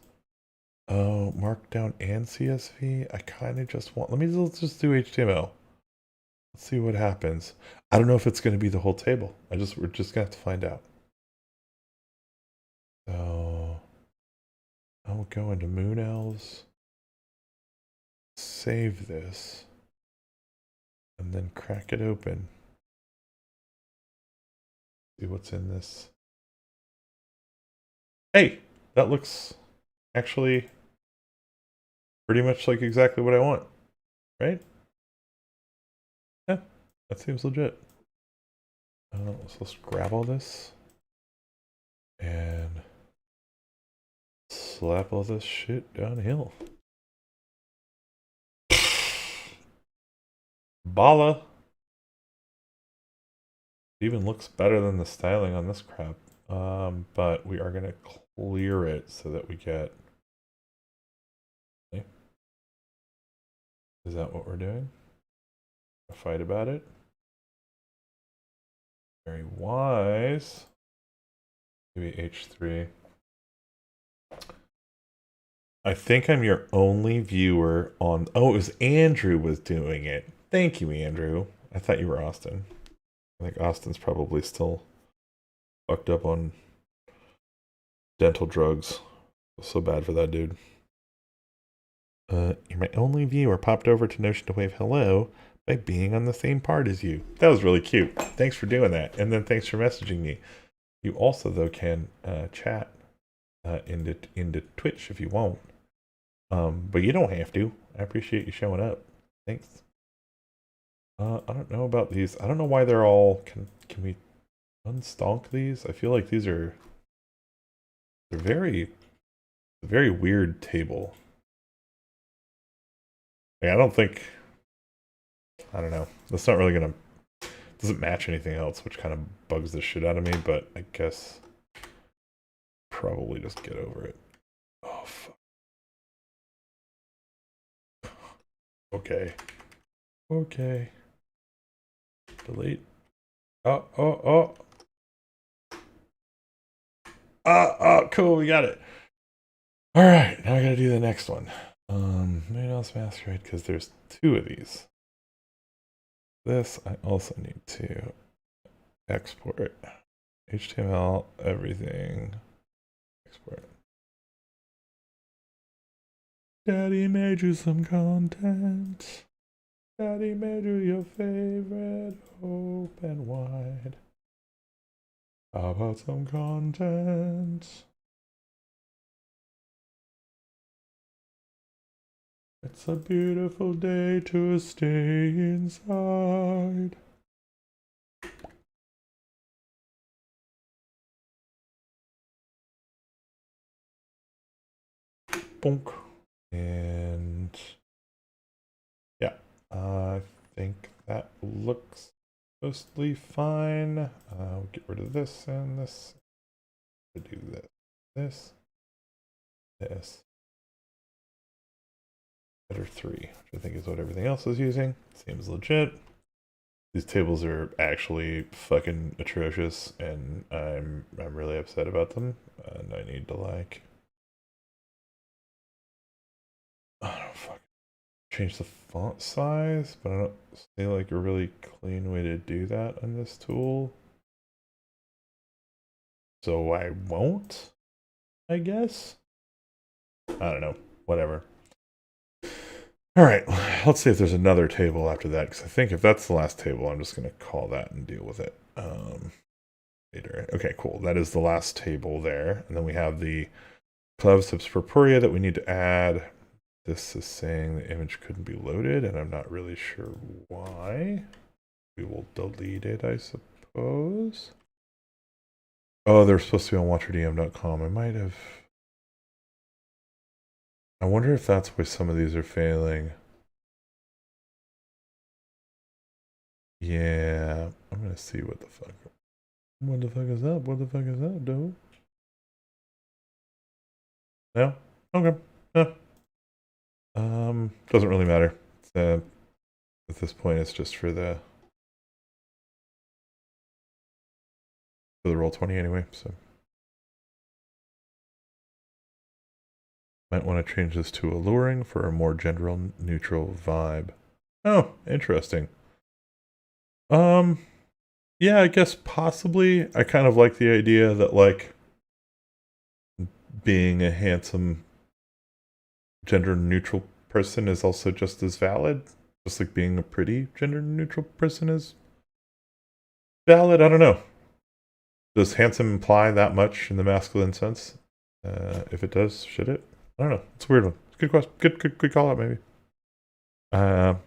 Oh, Markdown and CSV. I kind of just want... let's just do HTML. Let's see what happens. I don't know if it's going to be the whole table. We're just going to have to find out. So... I'll go into Moon Elves, save this, and then crack it open. See what's in this. Hey, that looks actually pretty much like exactly what I want, right? Yeah, that seems legit. So let's grab all this and slap all this shit downhill. Bala! It even looks better than the styling on this crap. But we are gonna clear it so that we get... Okay. Is that what we're doing? A fight about it? Very wise. Maybe H3. I think I'm your only viewer on... Oh, it was Andrew was doing it. Thank you, Andrew. I thought you were Austin. I think Austin's probably still fucked up on dental drugs. So bad for that dude. You're my only viewer. Popped over to Notion to wave hello by being on the same part as you. That was really cute. Thanks for doing that. And then thanks for messaging me. You also, though, can chat into Twitch if you want. But you don't have to. I appreciate you showing up. Thanks. I don't know about these. I don't know why they're all... Can we unstonk these? I feel like these are... They're a very weird table. Like, I don't think... I don't know. That's not really gonna... Doesn't match anything else, which kind of bugs the shit out of me, but I guess... Probably just get over it. Oh, fuck. Okay. Okay. Delete. Oh. Cool, we got it. Alright, now I gotta do the next one. Maybe else masquerade, because there's two of these. This I also need to export. HTML, everything. Export. Daddy made you some content. Daddy made you your favorite. Open wide. How about some content? It's a beautiful day to stay inside. Bonk. And yeah, I think that looks mostly fine. We'll get rid of this and this. We'll do this. Header 3, which I think is what everything else is using. Seems legit. These tables are actually fucking atrocious, and I'm really upset about them. And I need to like, I don't know, fuck, change the font size, but I don't see like a really clean way to do that on this tool. So I won't, I guess. I don't know. Whatever. All right, let's see if there's another table after that, because I think if that's the last table, I'm just going to call that and deal with it later. Okay, cool. That is the last table there. And then we have the Clavicips purpurea that we need to add. This is saying the image couldn't be loaded, and I'm not really sure why. We will delete it, I suppose. Oh, they're supposed to be on watcherdm.com. I might have... I wonder if that's why some of these are failing. Yeah, I'm gonna see what the fuck. What the fuck is up? What the fuck is up, dude? No? Okay. Doesn't really matter. At this point, it's just for the Roll20 anyway, so. Might want to change this to alluring for a more general neutral vibe. Oh, interesting. Yeah, I guess possibly. I kind of like the idea that, like, being a handsome gender neutral person is also just as valid, just like being a pretty gender neutral person is valid. I don't know. Does handsome imply that much in the masculine sense? If it does, should it? I don't know. It's a weird one. Good question. Good call out, maybe. I'm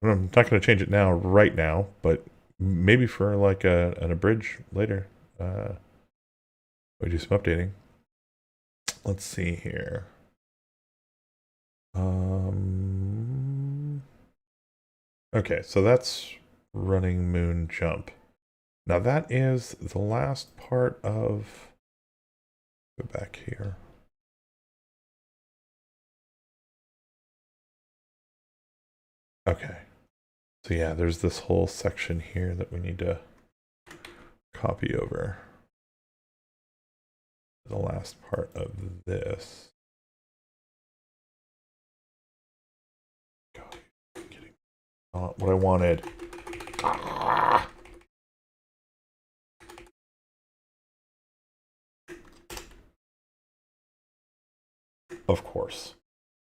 not going to change it now, right now, but maybe for like an abridge later. We do some updating. Let's see here. Okay, so that's running moon jump. Now that is the last part of. Go back here. Okay. So yeah, there's this whole section here that we need to copy over. The last part of this. God, getting not what I wanted. Ah! Of course.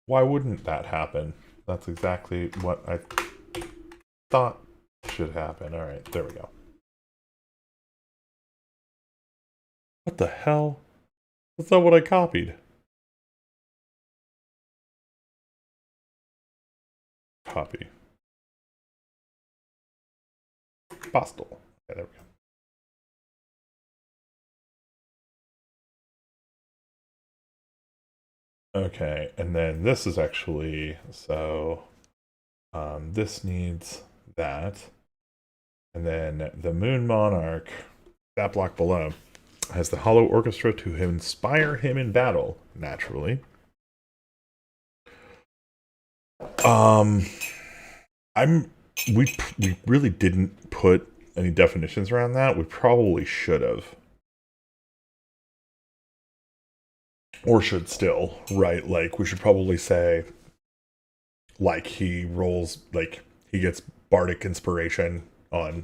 Why wouldn't that happen? That's exactly what I thought should happen. All right, there we go. What the hell? That's not what I copied. Copy. Postal. Okay, there we go. Okay, and then this is actually, so this needs that. And then the Moon Monarch, that block below, has the Hollow Orchestra to inspire him in battle, naturally. We really didn't put any definitions around that. We probably should have. Or should still, right? Like, we should probably say, like, he rolls, like, he gets bardic inspiration on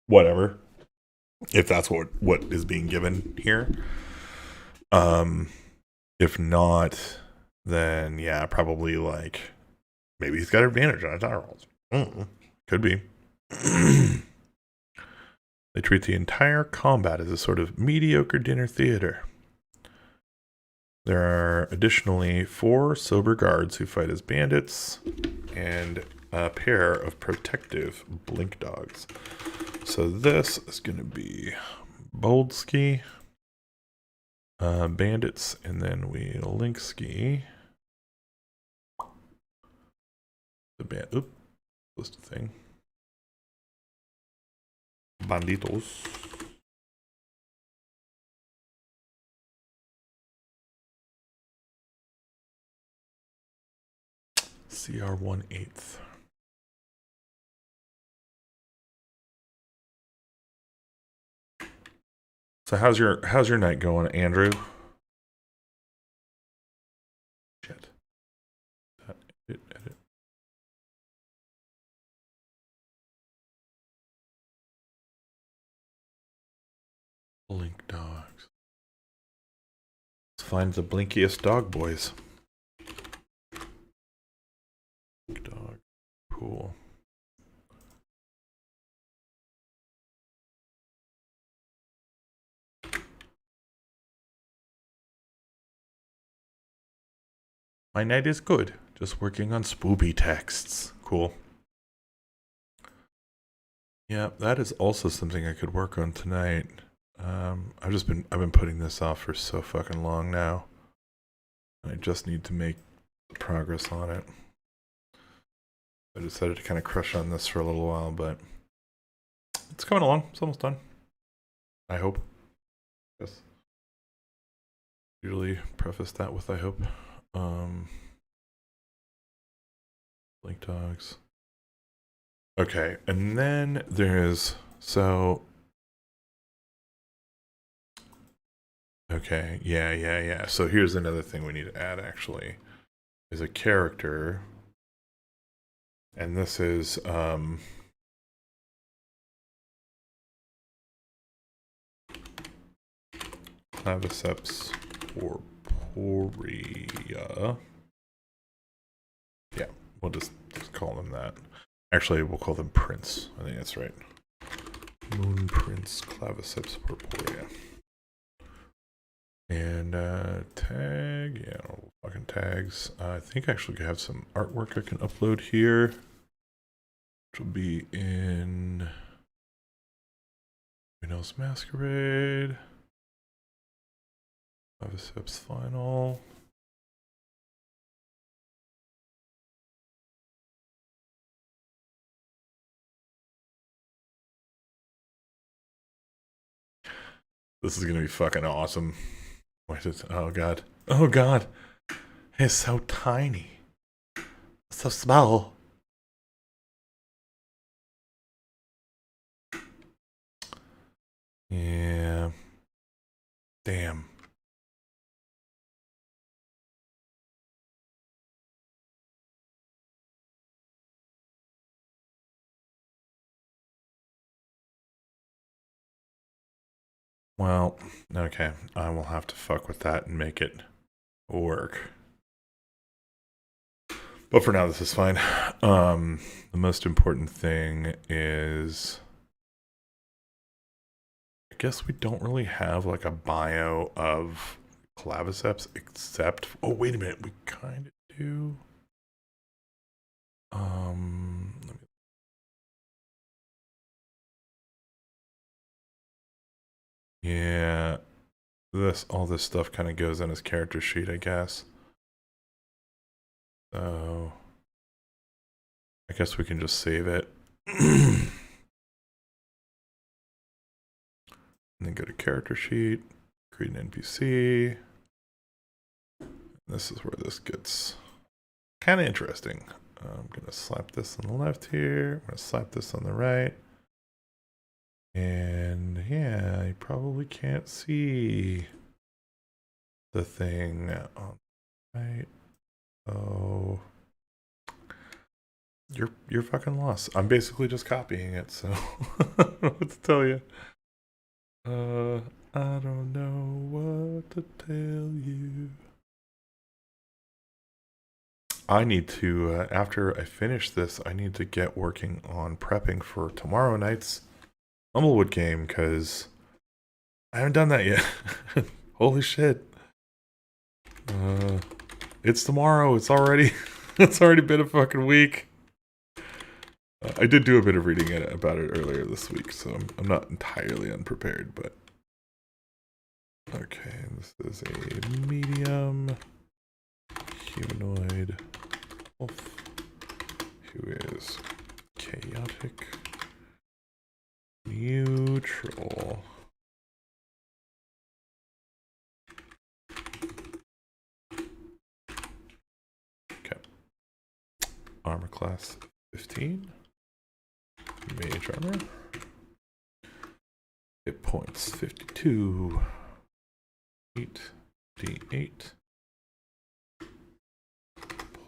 whatever, if that's what is being given here. If not, then yeah, probably like maybe he's got advantage on attack rolls. Could be. They treat the entire combat as a sort of mediocre dinner theater. There are additionally 4 sober guards who fight as bandits and a pair of protective blink dogs. So this is going to be Boldski, bandits, and then we Linkski. The band. Oop, list of thing. Banditos. CR 1/8. So how's your night going, Andrew? Shit. Edit. Blink dogs. Let's find the blinkiest dog boys. Blink dog. Cool. My night is good. Just working on spoopy texts. Cool. Yeah, that is also something I could work on tonight. I've been putting this off for so fucking long now. I just need to make progress on it. I decided to kind of crush on this for a little while, but it's coming along. It's almost done. I hope. Yes. Usually preface that with I hope. Blink dogs. Okay, and then there's okay, yeah. So here's another thing we need to add actually. Is a character. And this is Claviceps corporea. We'll just call them that. Actually, we'll call them prints. I think that's right. Moon prints claviceps purpurea. And tag, yeah, fucking tags. I think I actually have some artwork I can upload here, which will be in Windows Masquerade, claviceps final. This is gonna be fucking awesome. Wait, oh god. Oh god. It's so tiny. So small. Yeah. Damn. Well, okay. I will have to fuck with that and make it work. But for now, this is fine. The most important thing is, I guess we don't really have like a bio of claviceps except, oh wait a minute, we kind of do. Yeah, all this stuff kind of goes on his character sheet, I guess. So I guess we can just save it. And then go to character sheet, create an NPC. This is where this gets kind of interesting. I'm going to slap this on the left here. I'm going to slap this on the right. And yeah, you probably can't see the thing on the right. Oh, you're fucking lost. I'm basically just copying it, so I don't know what to tell you. I don't know what to tell you. I need to, after I finish this, I need to get working on prepping for tomorrow night's Humblewood game, because I haven't done that yet. Holy shit. It's tomorrow. It's already been a fucking week. I did do a bit of reading about it earlier this week, so I'm not entirely unprepared, but okay, this is a medium humanoid wolf who is chaotic neutral. Okay. Armor class 15. Mage armor. Hit points 52. 8d8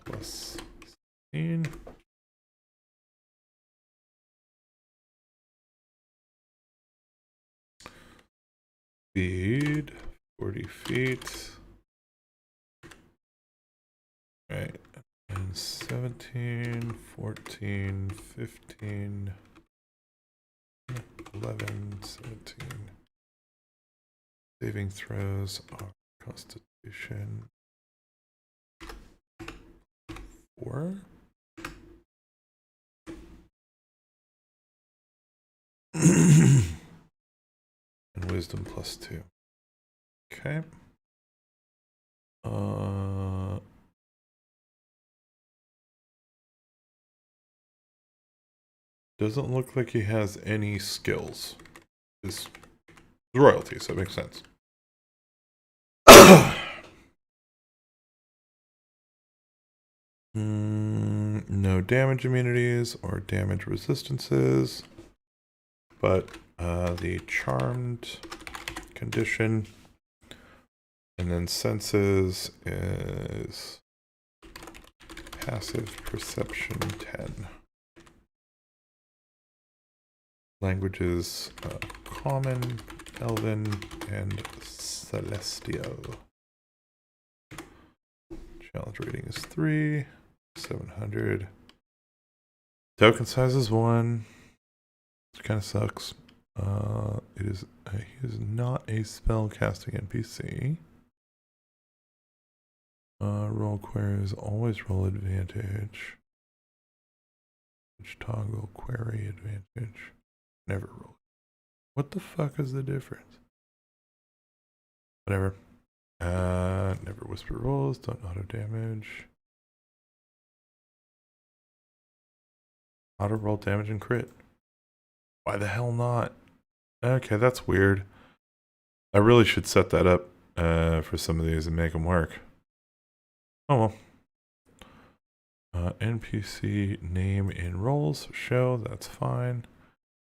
plus 16. Speed 40 feet. Right. And 17, 14, 15, 11, 17. Saving throws are Constitution 4. And Wisdom plus 2. Okay. Doesn't look like he has any skills. Is royalty, so it makes sense. No damage immunities or damage resistances, but the charmed condition, and then senses is passive perception 10. Languages common, elven, and celestial. Challenge rating is 3. 700. Token size is 1. Which kind of sucks. He is not a spellcasting NPC. Roll queries, always roll advantage. Which toggle query advantage? Never roll. What the fuck is the difference? Whatever. Never whisper rolls, don't auto damage. Auto roll damage and crit. Why the hell not? Okay, that's weird. I really should set that up for some of these and make them work. Oh well. NPC name in roles show, that's fine.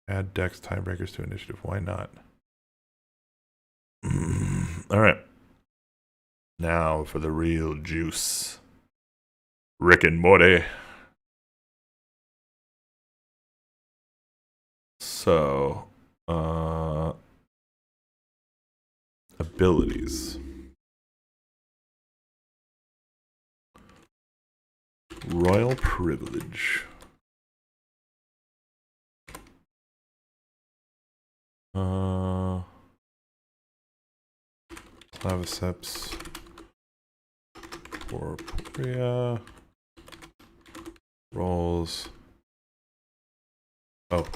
Add dex tiebreakers to initiative, why not? Alright. Now for the real juice. Rick and Morty. So, abilities. Royal privilege. Claviceps. Corporea. Rolls. Oh.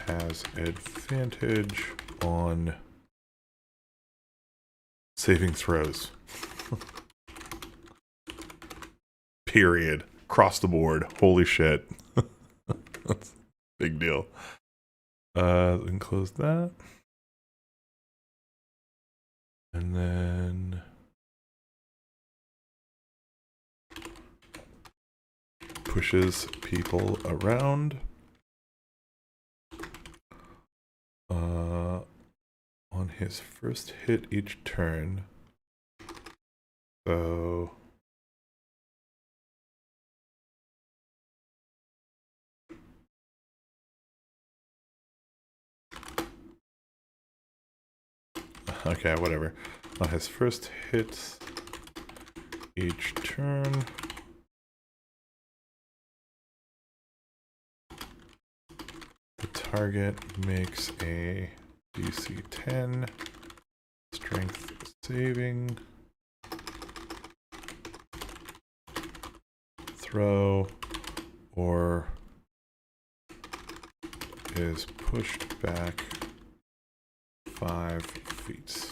Has advantage on saving throws. Period. Across the board. Holy shit. That's a big deal. We can close that. And then pushes people around. On his first hit each turn. So okay, whatever. On his first hit each turn, the target makes a DC 10 strength saving throw, or is pushed back 5 feet.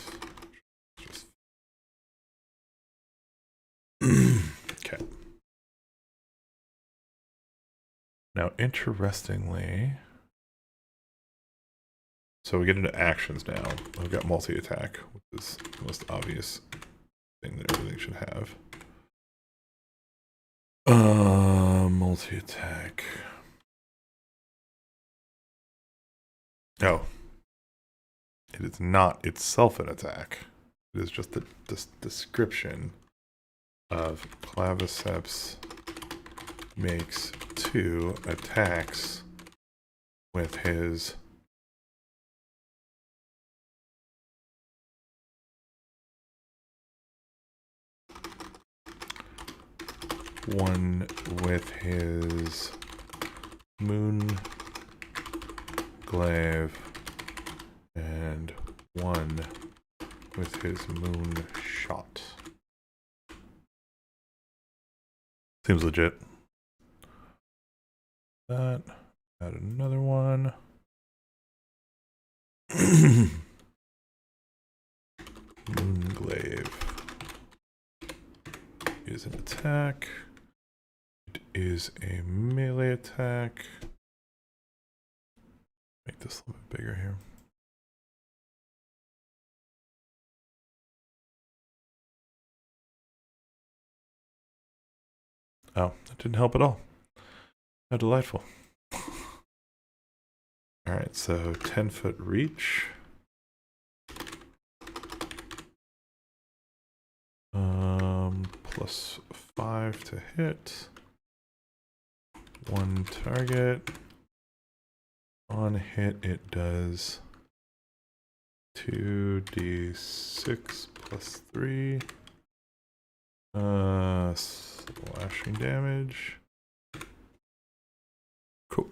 Okay. Now, interestingly, so we get into actions now. I've got multi-attack, which is the most obvious thing that everything should have. Multi-attack. Oh. It is not itself an attack. It is just the description of Claviceps makes 2 attacks with his one with his moon glaive and 1 with his moon shot. Seems legit. That. Add another one. Moonglaive is an attack. It is a melee attack. Make this a little bit bigger here. Oh, that didn't help at all. How delightful. Alright, so 10-foot reach. Plus 5 to hit. 1 target. On hit, it does 2d6 plus 3. Slashing damage. Cool.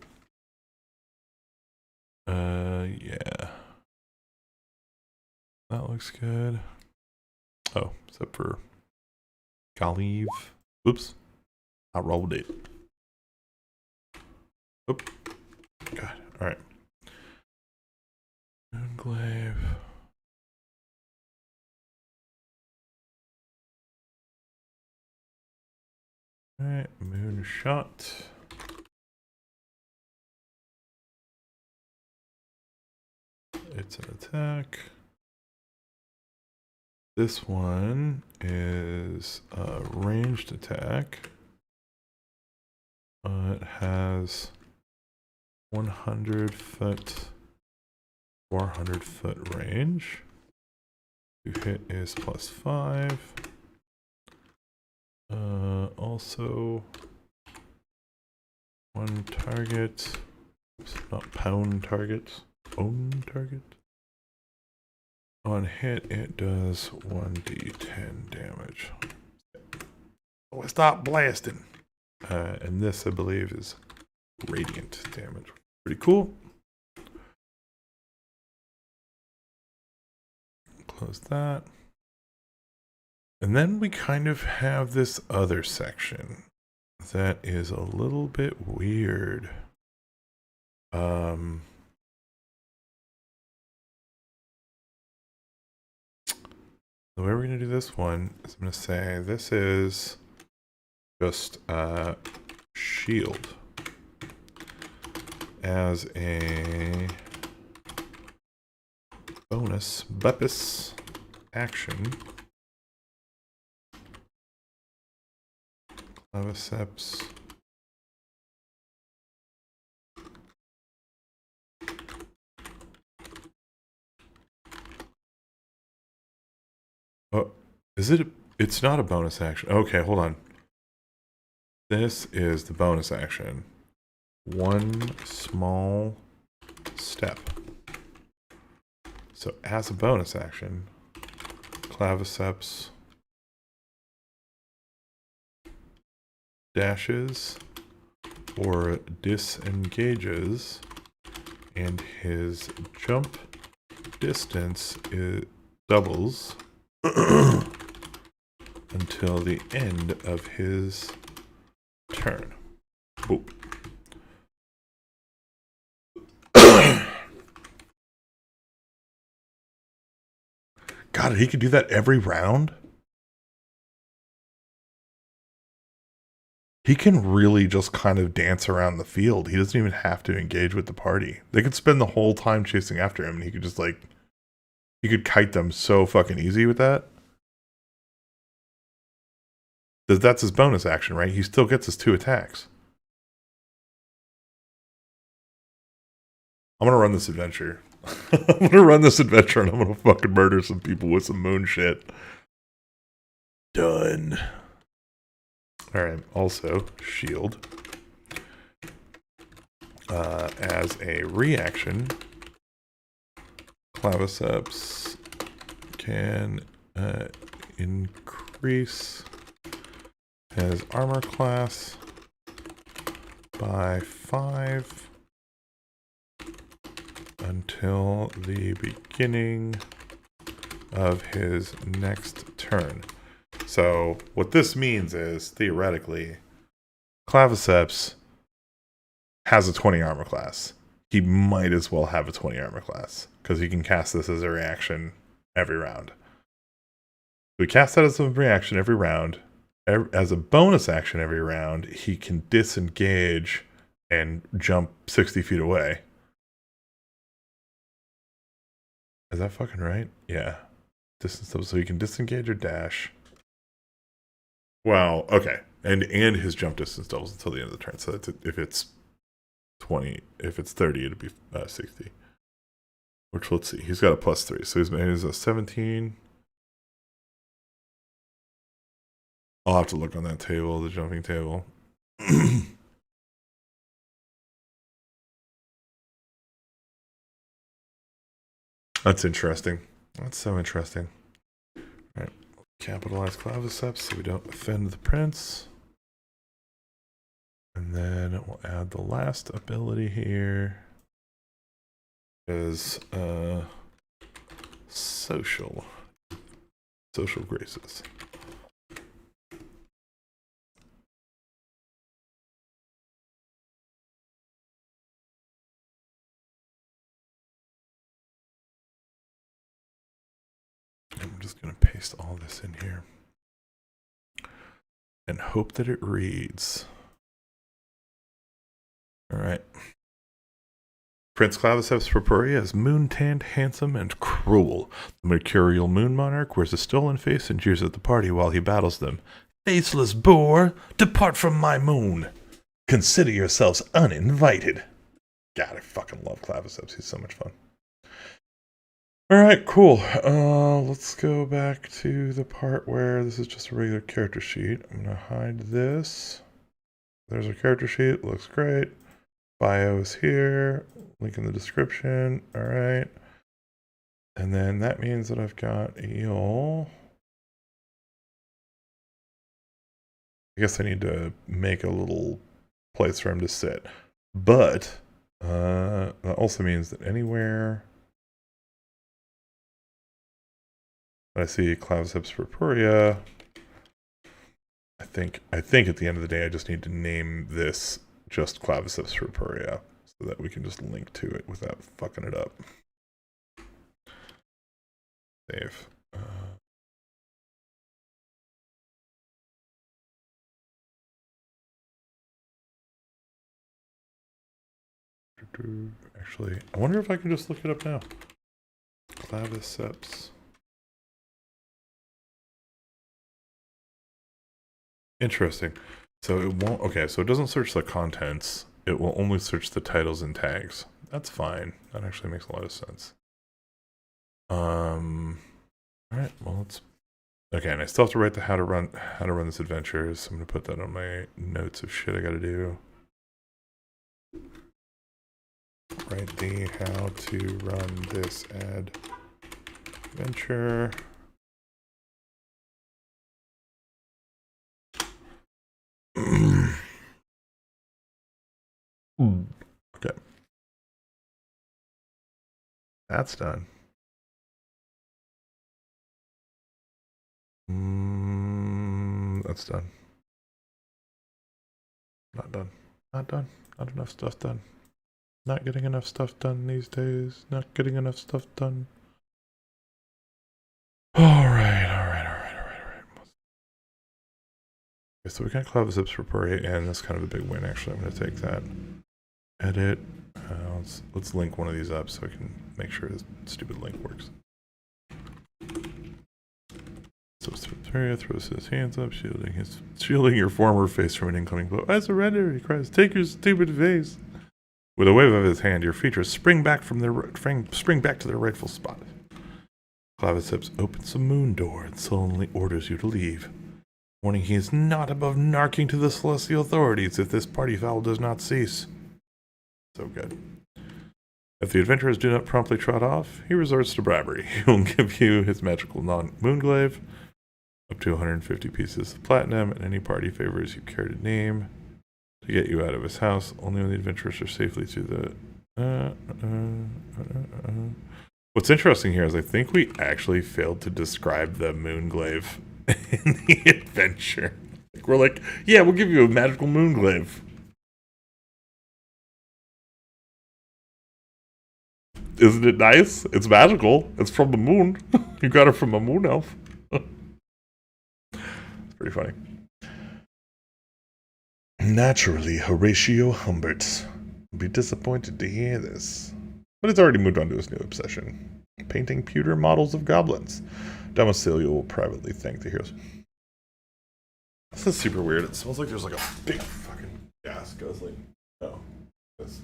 Yeah. That looks good. Oh, except for Galive. Oops. I rolled it. Oop. God. Alright. Moonglaive. Alright, Moonshot. It's an attack. This one is a ranged attack. It has 100 foot, 400 foot range. To hit is +5. Also, one target. Oops, not pound target. Own target. On hit, it does 1d10 damage. Oh, stop blasting. And this, I believe, is radiant damage. Pretty cool. Close that. And then we kind of have this other section that is a little bit weird. The way we're going to do this one is I'm going to say this is just shield as a bonus action. Claviceps. Oh, is it? It's not a bonus action. Okay, hold on. This is the bonus action. One small step. So as a bonus action, Claviceps dashes or disengages, and his jump distance doubles until the end of his turn. Oh. God, he could do that every round? He can really just kind of dance around the field. He doesn't even have to engage with the party. They could spend the whole time chasing after him, and he could just, like, he could kite them so fucking easy with that. That's his bonus action, right? He still gets his 2 attacks. I'm gonna run this adventure. I'm gonna run this adventure, and I'm gonna fucking murder some people with some moon shit. Done. Alright, also, shield. As a reaction, Claviceps can increase his armor class by 5 until the beginning of his next turn. So what this means is, theoretically, Claviceps has a 20 armor class. He might as well have a 20 armor class, because he can cast this as a reaction every round. We cast that as a reaction every round. As a bonus action every round, he can disengage and jump 60 feet away. Is that fucking right? Yeah. Distance, so he can disengage or dash. Wow, okay. And his jump distance doubles until the end of the turn. So that's if it's 20, if it's 30, it'd be 60. Which, let's see, he's got a +3. So he's a 17. I'll have to look on that table, the jumping table. That's interesting. That's so interesting. All right, capitalize claviceps so we don't offend the prince. And then we'll add the last ability here is social graces. I'm just going to paste all this in here and hope that it reads. All right. Prince Claviceps Purpurea is moon-tanned, handsome, and cruel. The mercurial moon monarch wears a stolen face and jeers at the party while he battles them. Faceless boar, depart from my moon. Consider yourselves uninvited. God, I fucking love Claviceps. He's so much fun. Alright, cool. Let's go back to the part where this is just a regular character sheet. I'm going to hide this. There's our character sheet. Looks great. Bio is here. Link in the description. Alright. And then that means that I've got Eel. I guess I need to make a little place for him to sit. But that also means that anywhere I see Claviceps Purpurea, I think at the end of the day I just need to name this just Claviceps Purpurea so that we can just link to it without fucking it up. Save. Actually, I wonder if I can just look it up now. Claviceps. Interesting. So it won't, okay, so it doesn't search the contents. It will only search the titles and tags. That's fine. That actually makes a lot of sense. Alright, well let's, okay, and I still have to write the how to run this adventure, so I'm gonna put that on my notes of shit I gotta do. Write the how to run this adventure. Okay. That's done. That's done. Not done. Not done. Not enough stuff done. Not getting enough stuff done these days. Not getting enough stuff done. Alright. Okay, so we got Claviceps Purpurea, and that's kind of a big win, actually. I'm going to take that. Edit. Let's link one of these up so I can make sure this stupid link works. So Purpurea throws his hands up, shielding your former face from an incoming blow. I surrender, he cries. Take your stupid face. With a wave of his hand, your features spring back to their rightful spot. Claviceps opens the moon door and sullenly orders you to leave, warning he is not above narking to the celestial authorities if this party foul does not cease. So good. If the adventurers do not promptly trot off, he resorts to bribery. He will give you his magical non-moonglaive, up to 150 pieces of platinum, and any party favors you care to name to get you out of his house, only when the adventurers are safely through the... What's interesting here is I think we actually failed to describe the moonglaive in the adventure. We're like, yeah, we'll give you a magical moonglaive. Isn't it nice? It's magical. It's from the moon. You got it from a moon elf. It's pretty funny. Naturally, Horatio Humbert will be disappointed to hear this, but he's already moved on to his new obsession, painting pewter models of goblins. Domicilio will privately thank the heroes. This is super weird. It smells like there's like a big fucking gas guzzling. Oh,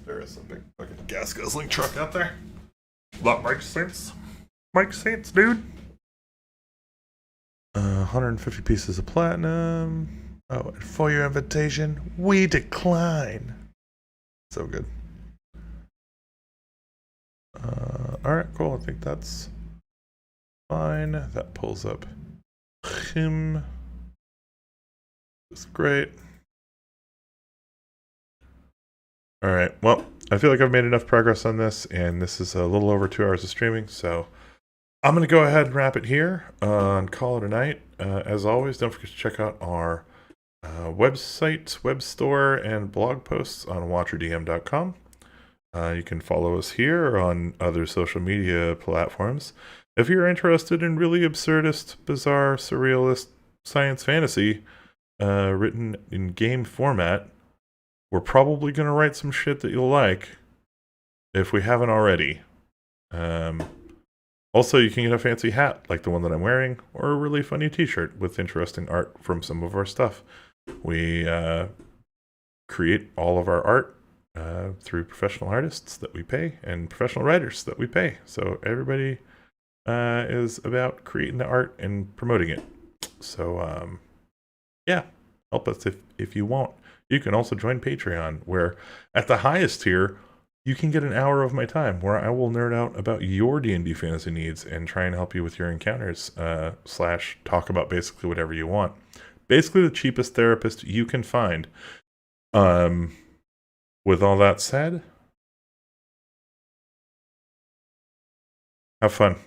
there is a big fucking gas guzzling truck out there. That makes sense. Makes sense, dude. 150 pieces of platinum. Oh, and for your invitation, we decline. So good. Alright, cool. I think that's fine. That pulls up him. It's great. All right. Well, I feel like I've made enough progress on this, and this is a little over 2 hours of streaming, so I'm going to go ahead and wrap it here and call it a night. As always, don't forget to check out our website, web store, and blog posts on watcherdm.com. You can follow us here on other social media platforms. If you're interested in really absurdist, bizarre, surrealist science fantasy written in game format, we're probably going to write some shit that you'll like if we haven't already. Also, you can get a fancy hat like the one that I'm wearing, or a really funny t-shirt with interesting art from some of our stuff. We create all of our art through professional artists that we pay and professional writers that we pay. So everybody is about creating the art and promoting it. So yeah, help us if you want. You can also join Patreon, where at the highest tier, you can get an hour of my time where I will nerd out about your D&D fantasy needs and try and help you with your encounters, / talk about basically whatever you want. Basically the cheapest therapist you can find. With all that said, have fun.